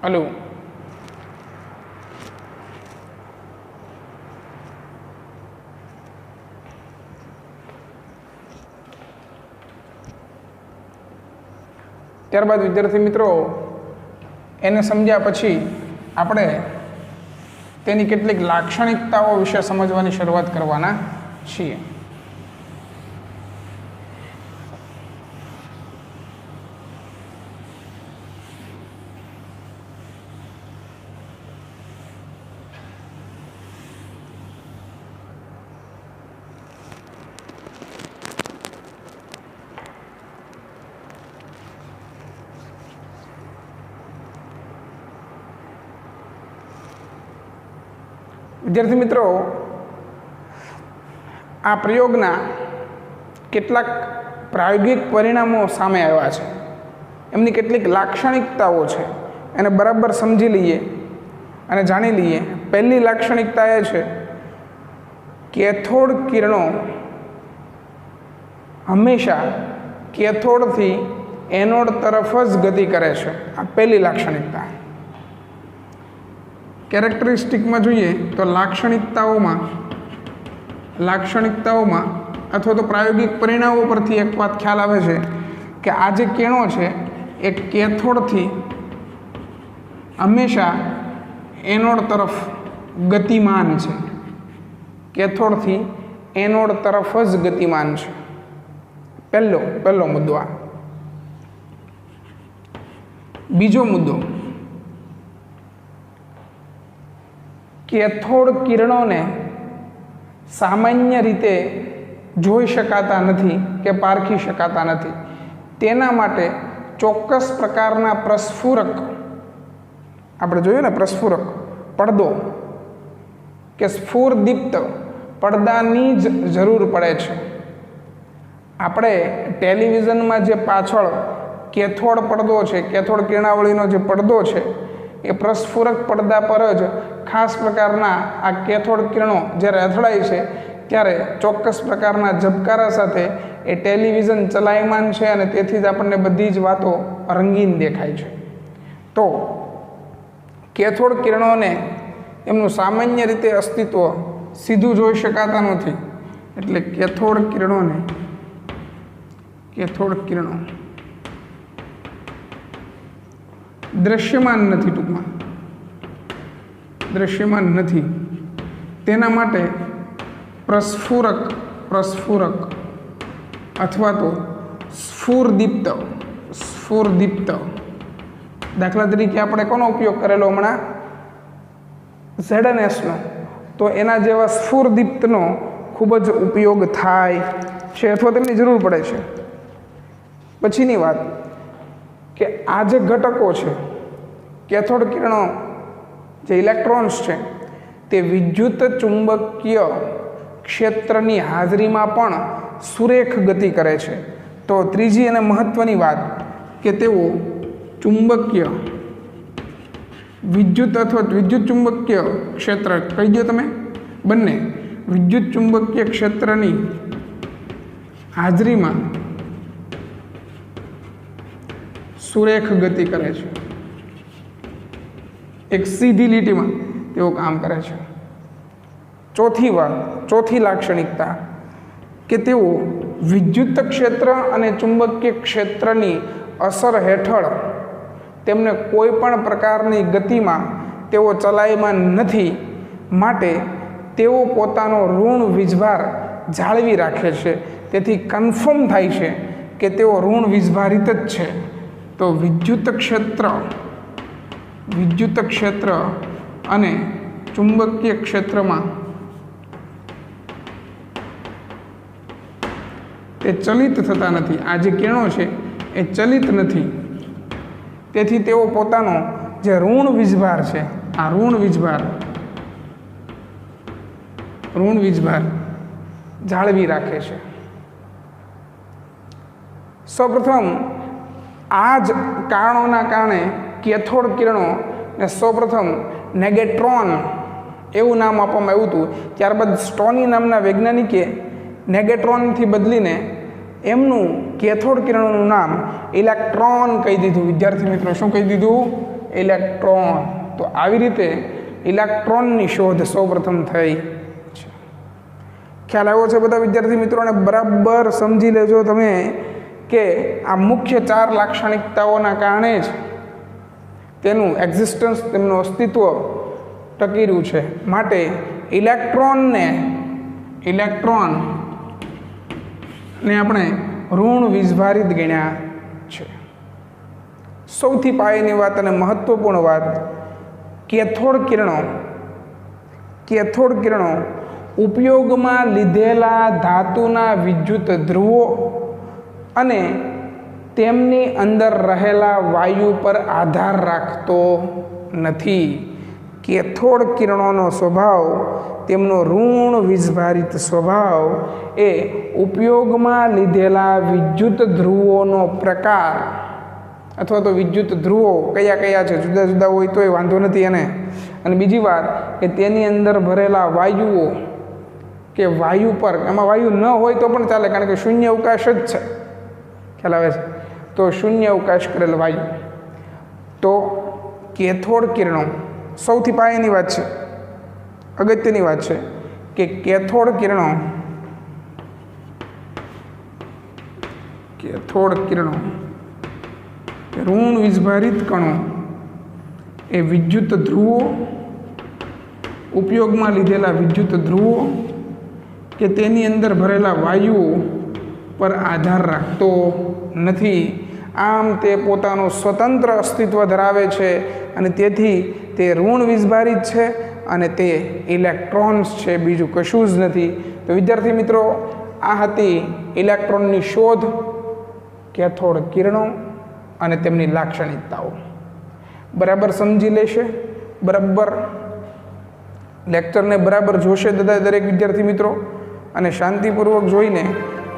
હલો, ત્યારબાદ વિદ્યાર્થી મિત્રો, એને સમજ્યા પછી આપણે તેની કેટલીક લાક્ષણિકતાઓ વિશે સમજવાની શરૂઆત કરવાના છીએ. વિદ્યાર્થી મિત્રો, આ પ્રયોગના કેટલાક પ્રાયોગિક પરિણામો સામે આવ્યા છે. એમની કેટલીક લાક્ષણિકતાઓ છે, એને બરાબર સમજી લઈએ અને જાણી લઈએ. પહેલી લાક્ષણિકતા એ છે કેથોડ કિરણો હંમેશા કેથોડથી એનોડ તરફ જ ગતિ કરે છે. આ પહેલી લાક્ષણિકતા. કેરેક્ટરિસ્ટિકમાં જોઈએ તો લાક્ષણિકતાઓમાં અથવા તો પ્રાયોગિક પરિણામો પરથી એક વાત ખ્યાલ આવે છે કે આ જે કિરણો છે એ કેથોડથી હંમેશા એનોડ તરફ ગતિમાન છે. કેથોડથી એનોડ તરફ જ ગતિમાન છે. પહેલો મુદ્દો આ. બીજો મુદ્દો, કેથોડ કિરણોને સામાન્ય રીતે જોઈ શકાતા નથી કે પારખી શકાતા નથી. તેના માટે ચોક્કસ પ્રકારના પ્રસ્ફુરક, આપણે જોયું ને પ્રસ્ફુરક, પડદો કે સ્ફુરદીપ્ત પડદાની જ જરૂર પડે છે. આપણે ટેલિવિઝનમાં જે પાછળ કેથોડ પડદો છે, કેથોડ કિરણાવળીનો જે પડદો છે, એ પ્રસ્ફુરક પડદા પર જ ખાસ પ્રકારના આ કેથોડ કિરણો જ્યારે અથડાય છે ત્યારે ચોક્કસ પ્રકારના ઝબકારા સાથે એ ટેલિવિઝન ચલાયમાન છે, અને તેથી જ આપણને બધી જ વાતો રંગીન દેખાય છે. તો કેથોડ કિરણોને એમનું સામાન્ય રીતે અસ્તિત્વ સીધું જોઈ શકાતા નથી, એટલે કેથોડ કિરણો દ્રશ્યમાન નથી, ટૂંકમાં દ્રશ્યમાન નથી. તેના માટે પ્રસ્ફુરક અથવા તો સ્ફુરદીપ્ત, દાખલા તરીકે આપણે કોનો ઉપયોગ કરેલો હમણાં? ZNSનો. તો એના જેવા સ્ફુરદીપ્તનો ખૂબ જ ઉપયોગ થાય છે અથવા તેમની જરૂર પડે છે. પછીની વાત કે આ જે ઘટકો છે, કેથોડ કિરણો જે ઇલેક્ટ્રોન્સ છે, તે વિદ્યુત ચુંબકીય ક્ષેત્રની હાજરીમાં પણ સુરેખ ગતિ કરે છે. તો ત્રીજી અને મહત્વની વાત કે તેઓ ચુંબકીય વિદ્યુત અથવા વિદ્યુત ચુંબકીય ક્ષેત્ર, કહી દો તમે બંને, વિદ્યુત ચુંબકીય ક્ષેત્રની હાજરીમાં સુરેખ ગતિ કરે છે. એક સીધી લીટીમાં તેઓ કામ કરે છે. ચોથી લાક્ષણિકતા કે તેઓ વિદ્યુત ક્ષેત્ર અને ચુંબકીય ક્ષેત્રની અસર હેઠળ તેમને કોઈ પણ પ્રકારની ગતિમાં તેઓ ચલાયમાન નથી, માટે તેઓ પોતાનો ઋણ વીજભાર જાળવી રાખે છે. તેથી કન્ફર્મ થાય છે કે તેઓ ઋણ વીજભારિત જ છે. તો વિદ્યુત ક્ષેત્ર અને ચુંબકીય ક્ષેત્રમાં તે ચલિત થતા નથી। આ જે કિરણો છે એ ચલિત નથી, તેથી તેઓ પોતાનો જે ઋણ વીજભાર છે, આ ઋણ વીજભાર જાળવી રાખે છે। સૌપ્રથમ આ જ કારણોના કારણે કેથોડ કિરણોને સૌપ્રથમ નેગેટ્રોન એવું નામ આપવામાં આવ્યું હતું। ત્યારબાદ સ્ટોની નામના વૈજ્ઞાનિકે નેગેટ્રોનથી બદલીને એમનું કેથોડ કિરણોનું નામ ઇલેક્ટ્રોન કહી દીધું। વિદ્યાર્થી મિત્રો, શું કહી દીધું? ઇલેક્ટ્રોન। તો આવી રીતે ઇલેક્ટ્રોનની શોધ સૌપ્રથમ થઈ છે। ખ્યાલ આવ્યો છે બધા વિદ્યાર્થી મિત્રોને? બરાબર સમજી લેજો તમે કે આ મુખ્ય 4 લાક્ષણિકતાઓના કારણે જ તેનું એક્ઝિસ્ટન્સ, તેમનું અસ્તિત્વ ટકી રહ્યું છે। માટે ઇલેક્ટ્રોનને આપણે ઋણ વીજભારિત ગણ્યા છે। સૌથી પાયાની વાત અને મહત્વપૂર્ણ વાત, કેથોડ કિરણો ઉપયોગમાં લીધેલા ધાતુના વિદ્યુત ધ્રુવો અને તેમની અંદર રહેલા વાયુ પર આધાર રાખતો નથી। કેથોડ કિરણોનો સ્વભાવ, તેમનો ઋણ વીજભારિત સ્વભાવ એ ઉપયોગમાં લીધેલા વિદ્યુત ધ્રુવોનો પ્રકાર અથવા તો વિદ્યુત ધ્રુવો કયા છે, જુદા જુદા હોય તોય વાંધો નથી એને। અને બીજી વાત કે તેની અંદર ભરેલા વાયુઓ કે વાયુ પર, એમાં વાયુ ન હોય તો પણ ચાલે, કારણ કે શૂન્ય અવકાશ જ છે, ખ્યાલ આવે છે? તો શૂન્ય અવકાશ કરેલ વાયુ। તો કેથોડ કિરણો સૌથી પાયાની વાત છે, અગત્યની વાત છે કે કેથોડ કિરણો ઋણ વીજભારિત કણો એ વિદ્યુત ધ્રુવો, ઉપયોગમાં લીધેલા વિદ્યુત ધ્રુવો કે તેની અંદર ભરેલા વાયુઓ પર આધાર રાખતો નથી। આમ તે પોતાનું સ્વતંત્ર અસ્તિત્વ ધરાવે છે અને તેથી તે ઋણ વીજભારિત છે અને તે ઇલેક્ટ્રોન્સ છે, બીજું કશું જ નથી। તો વિદ્યાર્થી મિત્રો, આ હતી ઇલેક્ટ્રોનની શોધ, કેથોડ કિરણો અને તેમની લાક્ષણિકતાઓ। બરાબર સમજી લેશે, બરાબર લેક્ચરને બરાબર જોશે દરેક વિદ્યાર્થી મિત્રો, અને શાંતિપૂર્વક જોઈને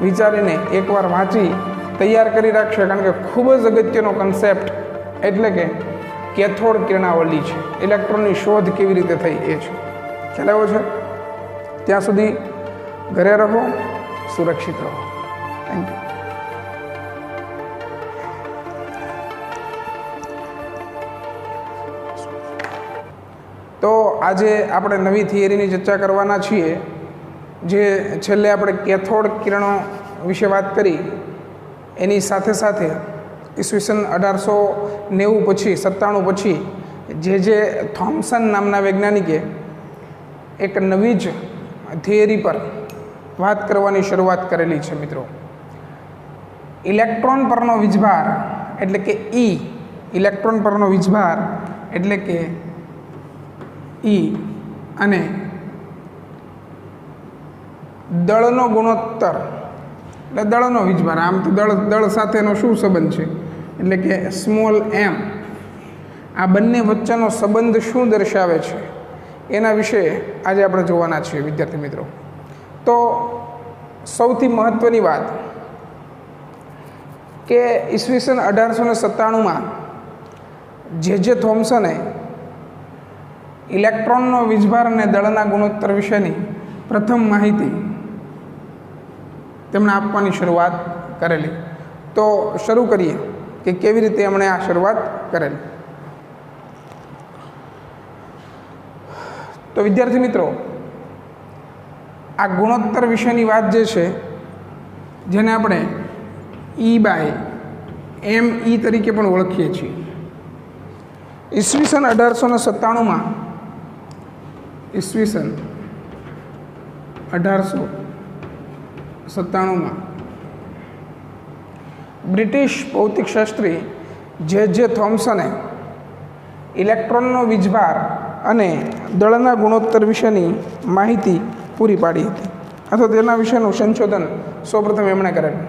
વિચારીને એકવાર વાંચી તૈયાર કરી રાખશે, કારણ કે ખૂબ જ અગત્યનો કન્સેપ્ટ એટલે કે કેથોડ કિરણાવલી છે, ઇલેક્ટ્રોનની શોધ કેવી રીતે થઈ એ છે। ખ્યાલ આવ્યો છે? ત્યાં સુધી ઘરે રહો, સુરક્ષિત રહો। Thank you. તો આજે આપણે નવી થિયરીની ચર્ચા કરવાના છીએ, જે છેલ્લે આપણે કેથોડ કિરણો વિશે વાત કરી, એની સાથે સાથે ઈસવીસન 1890 પછી 97 પછી જે થોમ્સન નામના વૈજ્ઞાનિકે એક નવી જ થિયરી પર વાત કરવાની શરૂઆત કરેલી છે મિત્રો। ઇલેક્ટ્રોન પરનો વીજભાર એટલે કે ઇલેક્ટ્રોન પરનો વીજભાર એટલે કે અને દળનો ગુણોત્તર એટલે દળનો વીજભાર, આમ તો દળ સાથેનો શું સંબંધ છે એટલે કે સ્મોલ m, આ બંને વચ્ચેનો સંબંધ શું દર્શાવે છે એના વિશે આજે આપણે જોવાના છીએ વિદ્યાર્થી મિત્રો। તો સૌથી મહત્ત્વની વાત કે ઈસવીસન 1897માં જે થોમ્સને ઇલેક્ટ્રોનનો વીજભાર અને દળના ગુણોત્તર વિશેની પ્રથમ માહિતી તેમણે આપવાની શરૂઆત કરેલી। તો શરૂ કરીએ કે કેવી રીતે એમણે આ શરૂઆત કરેલી। તો વિદ્યાર્થી મિત્રો, આ ગુણોત્તર વિશેની વાત જે છે, જેને આપણે E/me તરીકે પણ ઓળખીએ છીએ, ઈસવીસન 1897માં બ્રિટિશ ભૌતિકશાસ્ત્રી જે થોમ્સને ઇલેક્ટ્રોનનો વીજભાર અને દળના ગુણોત્તર વિશેની માહિતી પૂરી પાડી હતી। અથવા તેના વિશેનું સંશોધન સૌપ્રથમ એમણે કરેલું.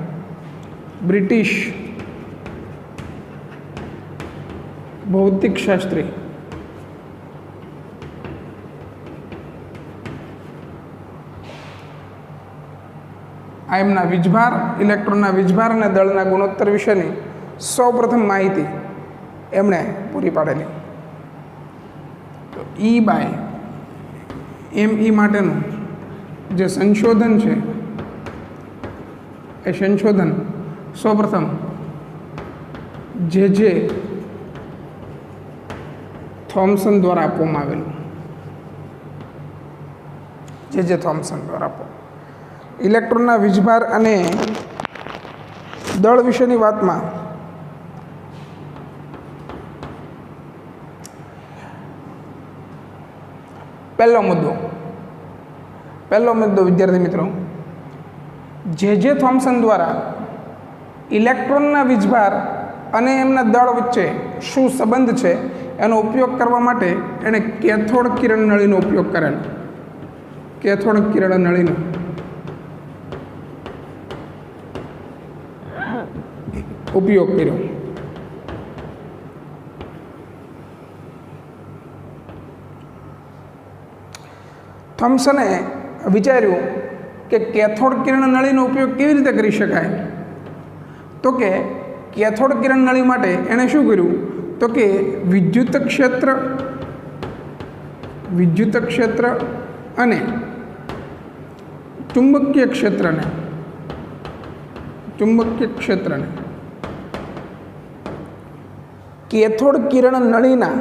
બ્રિટિશ ભૌતિકશાસ્ત્રી આ એમના વીજભાર, ઇલેક્ટ્રોનના વીજભાર અને દળના ગુણોત્તર વિશેની સૌપ્રથમ માહિતી એમણે પૂરી પાડેલી. તો E/me માટેનું જે સંશોધન છે એ સંશોધન સૌપ્રથમ જે થોમ્સન દ્વારા આપવામાં આવેલું. જે થોમ્સન દ્વારા આપવામાં. ઇલેક્ટ્રોનના વીજભાર અને દળ વિશેની વાતમાં પહેલો મુદ્દો વિદ્યાર્થી મિત્રો, જે થોમ્સન દ્વારા ઇલેક્ટ્રોનના વીજભાર અને એમના દળ વચ્ચે શું સંબંધ છે એનો ઉપયોગ કરવા માટે એણે કેથોડ કિરણ નળીનો ઉપયોગ કરેલો. કેથોડ કિરણ નળીનો ઉપયોગ કર્યો. થોમ્સને વિચાર્યું કે કેથોડ કિરણ નળીનો ઉપયોગ કેવી રીતે કરી શકાય. તો કે કેથોડ કિરણ નળી માટે એણે શું કર્યું, તો કે વિદ્યુત ક્ષેત્ર અને ચુંબકીય ક્ષેત્રને કેથોડ કિરણ નળીના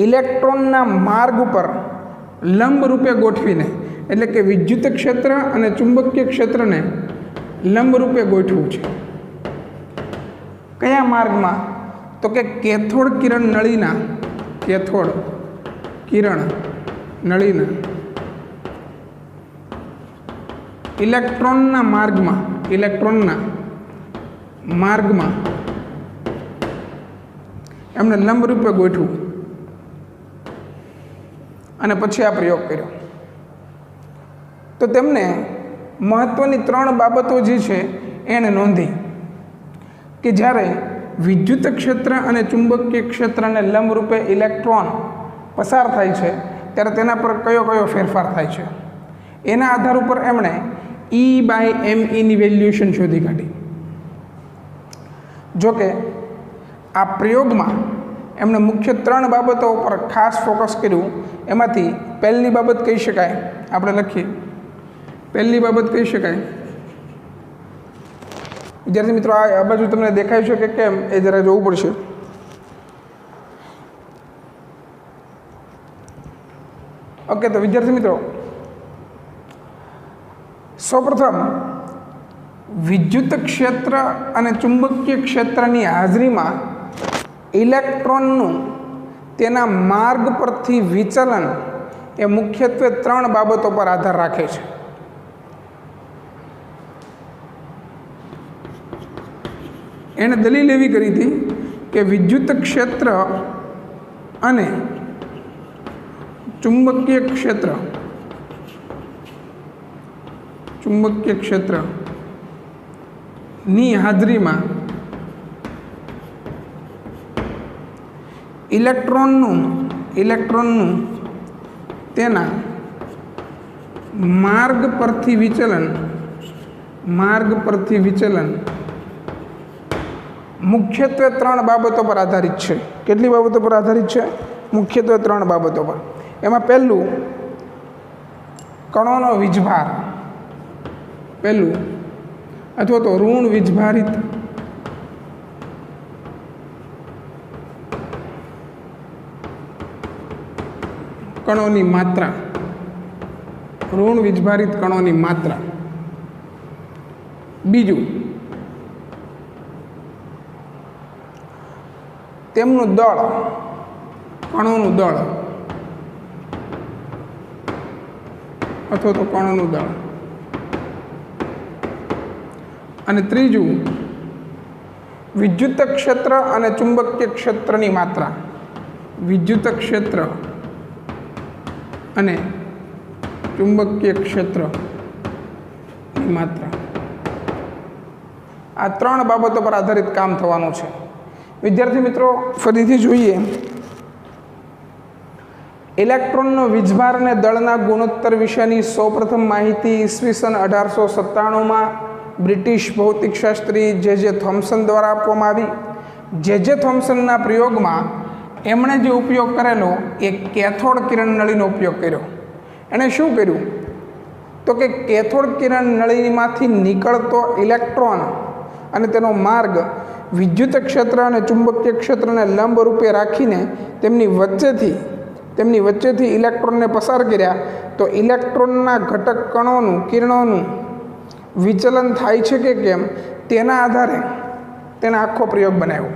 ઇલેક્ટ્રોનના માર્ગ ઉપર લંબ રૂપે ગોઠવીને, એટલે કે વિદ્યુત ક્ષેત્ર અને ચુંબકીય ક્ષેત્રને લંબ રૂપે ગોઠવું છે. કયા માર્ગમાં? તો કે કેથોડ કિરણ નળીના ઇલેક્ટ્રોનના માર્ગમાં એમને લંબ રૂપે ગોઠવું અને પછી આ પ્રયોગ કર્યો. તો તેમને મહત્વની 3 બાબતો જે છે એણે નોંધી કે જ્યારે વિદ્યુત ક્ષેત્ર અને ચુંબકીય ક્ષેત્રને લંબ રૂપે ઇલેક્ટ્રોન પસાર થાય છે ત્યારે તેના પર કયો ફેરફાર થાય છે. એના આધાર ઉપર એમણે E/me ની વેલ્યુએશન શોધી કાઢી. જોકે આ પ્રયોગમાં એમણે મુખ્ય 3 બાબતો પર ખાસ ફોકસ કર્યું. એમાંથી પહેલી બાબત કહી શકાય, આપણે લખીએ, પહેલી બાબત કહી શકાય. વિદ્યાર્થી મિત્રો, આ બાજુ તમને દેખાય છે કે કેમ એ જરા જોવું પડશે. ઓકે, તો વિદ્યાર્થી મિત્રો, સૌપ્રથમ વિદ્યુત ક્ષેત્ર અને ચુંબકીય ક્ષેત્રની હાજરીમાં ઇલેક્ટ્રોનનું તેના માર્ગ પરથી વિચલન એ મુખ્યત્વે 3 બાબતો પર આધાર રાખે છે. એણે દલીલ એવી કરી હતી કે વિદ્યુત ક્ષેત્ર અને ચુંબકીય ક્ષેત્રની હાજરીમાં ઇલેક્ટ્રોનનું તેના માર્ગ પરથી વિચલન મુખ્યત્વે 3 બાબતો પર આધારિત છે. કેટલી બાબતો પર આધારિત છે? મુખ્યત્વે 3 બાબતો પર. એમાં પહેલું કણોનો વીજભાર, અથવા તો ઋણ વીજભારિત કણોની માત્રા, ઋણ વીજભારિત કણોની માત્રા. બીજું તેમનું દળ, કણોનું દળ અથવા તો કણોનું દળ. અને ત્રીજું વિદ્યુત ક્ષેત્ર અને ચુંબકીય ક્ષેત્રની માત્રા. વિદ્યુત ક્ષેત્ર અને ચુંબકીય ક્ષેત્રની ક્ષેત્રની માત્રા. આ 3 બાબતો પર આધારિત કામ થવાનું છે. વિદ્યાર્થી મિત્રો, ફરીથી જોઈએ. ઇલેક્ટ્રોનનો વીજભાર અને દળના ગુણોત્તર વિશેની સૌપ્રથમ માહિતી ઈસવીસન 1897માં બ્રિટિશ ભૌતિકશાસ્ત્રી જે થોમ્સન દ્વારા આપવામાં આવી. જે થોમ્સનના પ્રયોગમાં એમણે જે ઉપયોગ કરેલો એ કેથોડ કિરણ નળીનો ઉપયોગ કર્યો. એણે શું કર્યું તો કે કેથોડ કિરણ નળીમાંથી નીકળતો ઇલેક્ટ્રોન અને તેનો માર્ગ વિદ્યુત ક્ષેત્ર અને ચુંબકીય ક્ષેત્રને લંબ રૂપે રાખીને તેમની વચ્ચેથી ઇલેક્ટ્રોનને પસાર કર્યા તો ઇલેક્ટ્રોનના ઘટક કણોનું કિરણોનું વિચલન થાય છે કે કેમ તેના આધારે તેના આખો પ્રયોગ બનાવ્યો.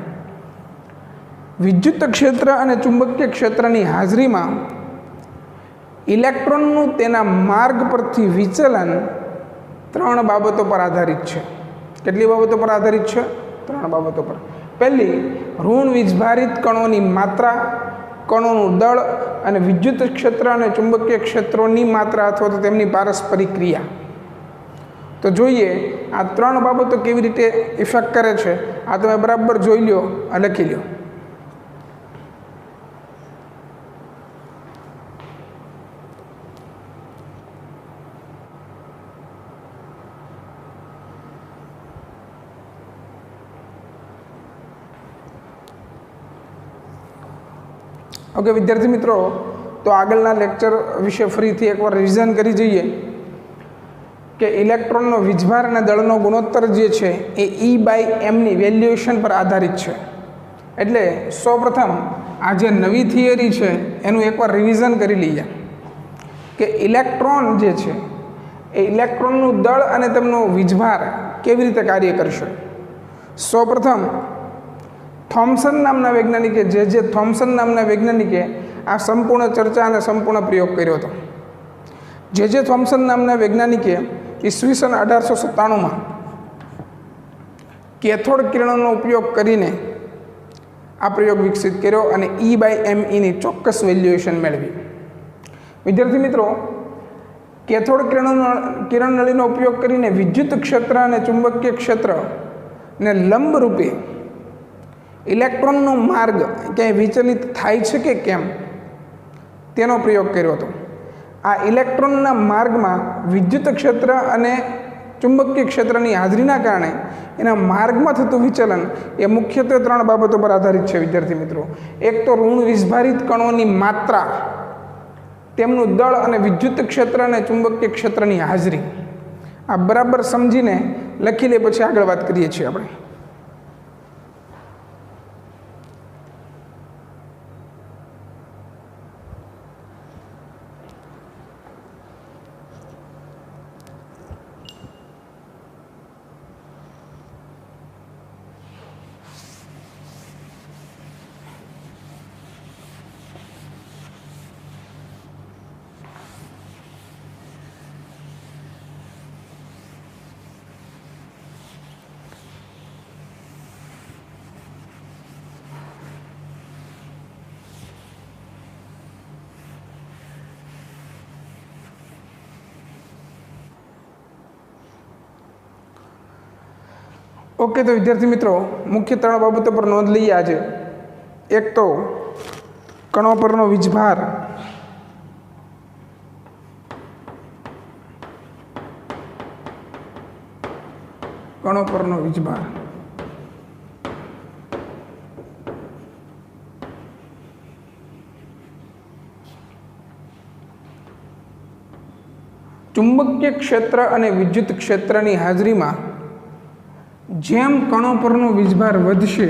વિદ્યુત ક્ષેત્ર અને ચુંબકીય ક્ષેત્રની હાજરીમાં ઇલેક્ટ્રોનનું તેના માર્ગ પરથી વિચલન 3 બાબતો પર આધારિત છે. કેટલી બાબતો પર આધારિત છે? 3 બાબતો પર. પહેલી, ઋણ વીજભારિત કણોની માત્રા, કણોનું દળ અને વિદ્યુત ક્ષેત્ર અને ચુંબકીય ક્ષેત્રોની માત્રા અથવા તો તેમની પારસ્પરિક ક્રિયા. તો જોઈએ આ 3 બાબતો કેવી રીતે ઇફેક્ટ કરે છે. આ તમે બરાબર જોઈ લો, લખી લો. ઓકે વિદ્યાર્થી મિત્રો, તો આગળના લેક્ચર વિશે ફરીથી એકવાર રિવિઝન કરી જઈએ કે ઇલેક્ટ્રોનનો વીજભાર અને દળનો ગુણોત્તર જે છે એ E/mની વેલ્યુએશન પર આધારિત છે. એટલે સૌપ્રથમ આ જે નવી થિયરી છે એનું એકવાર રિવિઝન કરી લઈએ કે ઇલેક્ટ્રોન જે છે એ ઇલેક્ટ્રોનનું દળ અને તેમનો વીજભાર કેવી રીતે કાર્ય કરશે. સૌપ્રથમ થોમ્સન નામના વૈજ્ઞાનિકે જે થોમ્સન નામના વૈજ્ઞાનિકે આ સંપૂર્ણ ચર્ચા અને સંપૂર્ણ પ્રયોગ કર્યો હતો. જે થોમ્સન નામના વૈજ્ઞાનિકે ઈસવીસન 1897માં કેથોડ કિરણોનો ઉપયોગ કરીને આ પ્રયોગ વિકસિત કર્યો અને E/meની ચોક્કસ વેલ્યુએશન મેળવી. વિદ્યાર્થી મિત્રો, કેથોડ કિરણ નળીનો ઉપયોગ કરીને વિદ્યુત ક્ષેત્ર અને ચુંબકીય ક્ષેત્રને લંબ રૂપે ઇલેક્ટ્રોનનો માર્ગ ક્યાંય વિચલિત થાય છે કે કેમ તેનો પ્રયોગ કર્યો હતો. આ ઇલેક્ટ્રોનના માર્ગમાં વિદ્યુત ક્ષેત્ર અને ચુંબકીય ક્ષેત્રની હાજરીના કારણે એના માર્ગમાં થતું વિચલન એ મુખ્યત્વે 3 બાબતો પર આધારિત છે. વિદ્યાર્થી મિત્રો, એક તો ઋણ વીજભારિત કણોની માત્રા, તેમનું દળ અને વિદ્યુત ક્ષેત્ર અને ચુંબકીય ક્ષેત્રની હાજરી. આ બરાબર સમજીને લખી લે, પછી આગળ વાત કરીએ છીએ આપણે. ઓકે, તો વિદ્યાર્થી મિત્રો, મુખ્ય 3 બાબતો પર નોંધ લઈએ આજે. એક તો કણો પરનો વીજભાર, કણો પરનો વીજભાર, ચુંબકીય ક્ષેત્ર અને વિદ્યુત ક્ષેત્રની હાજરીમાં જેમ કણો પરનો વીજભાર વધશે,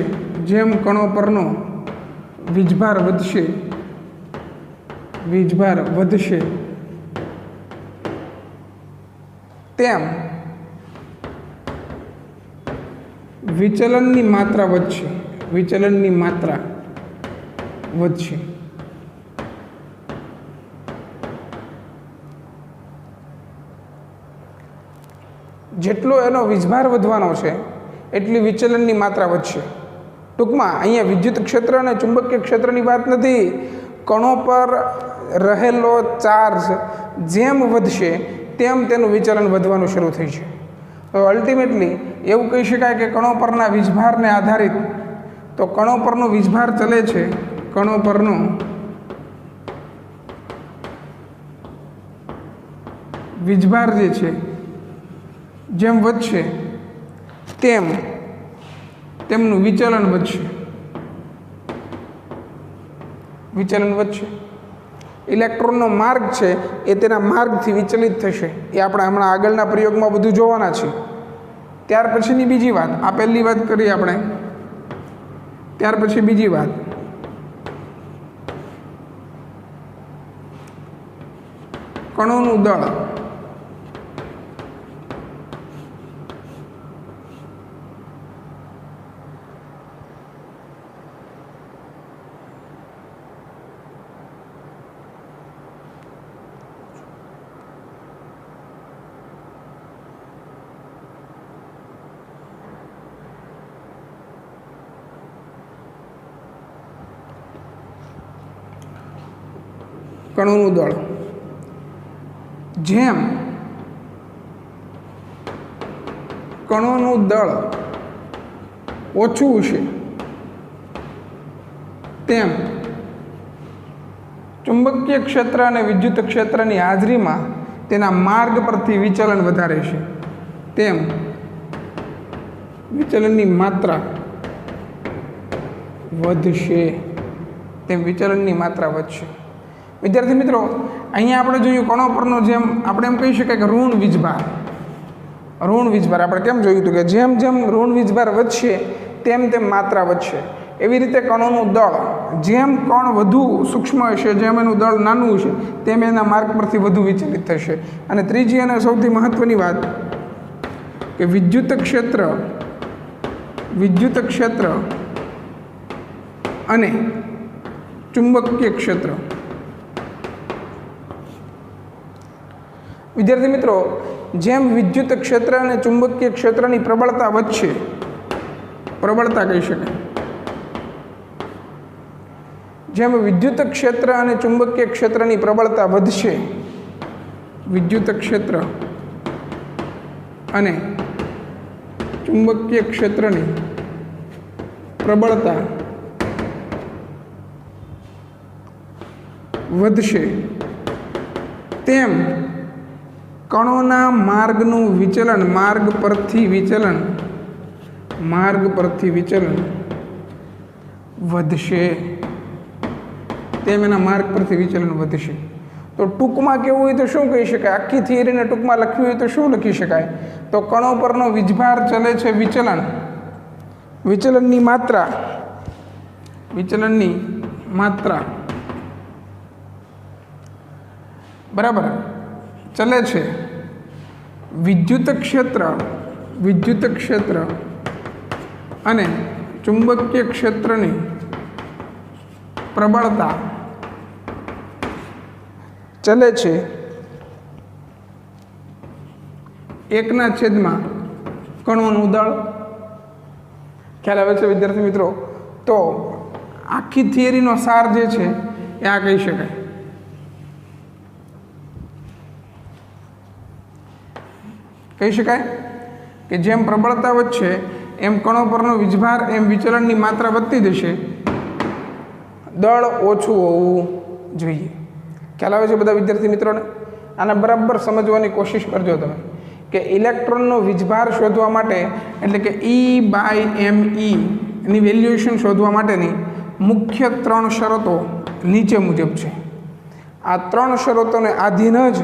તેમ વિચલનની માત્રા વધશે. જેટલો એનો વીજભાર વધવાનો છે એટલી વિચલનની માત્રા વધશે. ટૂંકમાં અહીંયા વિદ્યુત ક્ષેત્ર અને ચુંબકીય ક્ષેત્રની વાત નથી. કણો પર રહેલો ચાર્જ જેમ વધશે તેમ તેનું વિચલન વધવાનું શરૂ થઈ છે. તો અલ્ટિમેટલી એવું કહી શકાય કે કણો પરના વીજભારને આધારિત, તો કણો પરનો વીજભાર ચલે છે, કણો પરનો વીજભાર જે છે જેમ વધશે તેમ તેમનું વિચલન વધશે. વિચલન વધશે. ઇલેક્ટ્રોનનો માર્ગ છે એ તેના માર્ગથી વિચલિત થશે. એ આપણે હમણાં આગળના પ્રયોગમાં બધું જોવાના છીએ. ત્યાર પછીની બીજી વાત, આ પહેલી વાત કરી આપણે, ત્યાર પછી બીજી વાત, કણોનું દળ. કણોનું દળ જેમ કણોનું દળ ઓછું છે તેમ ચુંબકીય ક્ષેત્ર અને વિદ્યુત ક્ષેત્રની હાજરીમાં તેના માર્ગ પરથી વિચલન વધારે છે, તેમ વિચલનની માત્રા વધશે. તેમ વિચલનની માત્રા વધશે. વિદ્યાર્થી મિત્રો, અહીંયા આપણે જોયું કણો પરનો, જેમ આપણે એમ કહી શકાય કે ઋણ વીજભાર. ઋણ વીજભાર આપણે કેમ જોયું હતું કે જેમ જેમ ઋણ વીજભાર વધશે તેમ તેમ માત્રા વધશે. એવી રીતે કણોનું દળ, જેમ કણ વધુ સૂક્ષ્મ હશે, જેમ એનું દળ નાનું હશે, તેમ એના માર્ગ પરથી વધુ વિચલિત થશે. અને ત્રીજી અને સૌથી મહત્વની વાત કે વિદ્યુત ક્ષેત્ર અને ચુંબકીય ક્ષેત્ર. વિદ્યાર્થી મિત્રો, જેમ વિદ્યુત ક્ષેત્ર અને ચુંબકીય ક્ષેત્રની પ્રબળતા વધશે, પ્રબળતા કહી શકાય, જેમ વિદ્યુત ક્ષેત્ર અને ચુંબકીય ક્ષેત્રની પ્રબળતા વધશે, વિદ્યુત ક્ષેત્ર અને ચુંબકીય ક્ષેત્રની પ્રબળતા વધશે, તેમ કણોના માર્ગનું વિચલન, માર્ગ પરથી વિચલન વધશે. તેમ એના માર્ગ પરથી વિચલન વધશે. તો ટૂંકમાં કેવું હોય તો શું કહી શકાય? આખી થિયરીને ટૂંકમાં લખવી હોય તો શું લખી શકાય? તો કણો પરનો વીજભાર ચલે છે વિચલનની માત્રા બરાબર ચલે છે વિદ્યુત ક્ષેત્ર અને ચુંબકીય ક્ષેત્રની પ્રબળતા ચલે છે 1/, કણોનું દળ. ખ્યાલ આવે છે વિદ્યાર્થી મિત્રો? તો આખી થિયરીનો સાર જે છે એ આ કહી શકાય. કે જેમ પ્રબળતા વધશે એમ કણો પરનો વીજભાર, એમ વિચલનની માત્રા વધતી જશે, દળ ઓછું હોવું જોઈએ. ખ્યાલ આવે છે બધા વિદ્યાર્થી મિત્રોને? આને બરાબર સમજવાની કોશિશ કરજો તમે કે ઇલેક્ટ્રોનનો વીજભાર શોધવા માટે, એટલે કે E/me ની વેલ્યુએશન શોધવા માટેની મુખ્ય 3 શરતો નીચે મુજબ છે. આ 3 શરતોને આધીન જ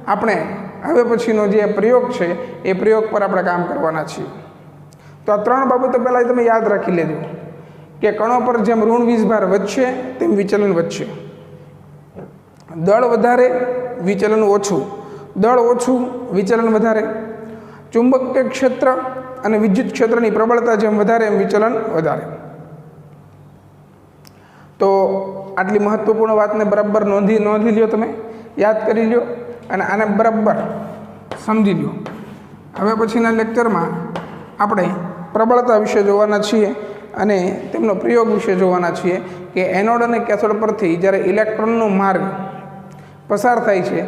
આપણે હવે પછીનો જે પ્રયોગ છે એ પ્રયોગ પર આપણે કામ કરવાના છીએ. તો આ 3 બાબતો પહેલાં તમે યાદ રાખી લેજો કે કણો પર જેમ ઋણ વીજભાર વધશે તેમ વિચલન વધશે. દળ વધારે, વિચલન ઓછું. દળ ઓછું, વિચલન વધારે. ચુંબકીય ક્ષેત્ર અને વિદ્યુત ક્ષેત્રની પ્રબળતા જેમ વધારે એમ વિચલન વધારે. તો આટલી મહત્વપૂર્ણ વાતને બરાબર નોંધી લ્યો, તમે યાદ કરી લ્યો અને આને બરાબર સમજી લ્યો. હવે પછીના લેક્ચરમાં આપણે પ્રબળતા વિશે જોવાના છીએ અને તેમનો પ્રયોગ વિશે જોવાના છીએ કે એનોડ અને કેથોડ પરથી જ્યારે ઇલેક્ટ્રોનનો માર્ગ પસાર થાય છે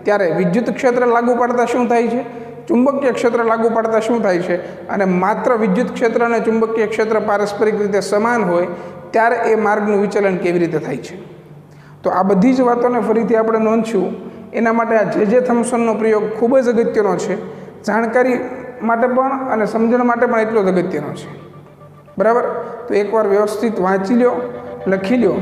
ત્યારે વિદ્યુત ક્ષેત્ર લાગુ પાડતા શું થાય છે, ચુંબકીય ક્ષેત્ર લાગુ પાડતા શું થાય છે, અને માત્ર વિદ્યુત ક્ષેત્ર અને ચુંબકીય ક્ષેત્ર પારસ્પરિક રીતે સમાન હોય ત્યારે એ માર્ગનું વિચલન કેવી રીતે થાય છે. તો આ બધી જ વાતોને ફરીથી આપણે નોંધશું. એના માટે આ જે થોમ્સનનો પ્રયોગ ખૂબ જ અગત્યનો છે, જાણકારી માટે પણ અને સમજણ માટે પણ એટલો જ અગત્યનો છે. બરાબર. તો એકવાર વ્યવસ્થિત વાંચી લો, લખી લો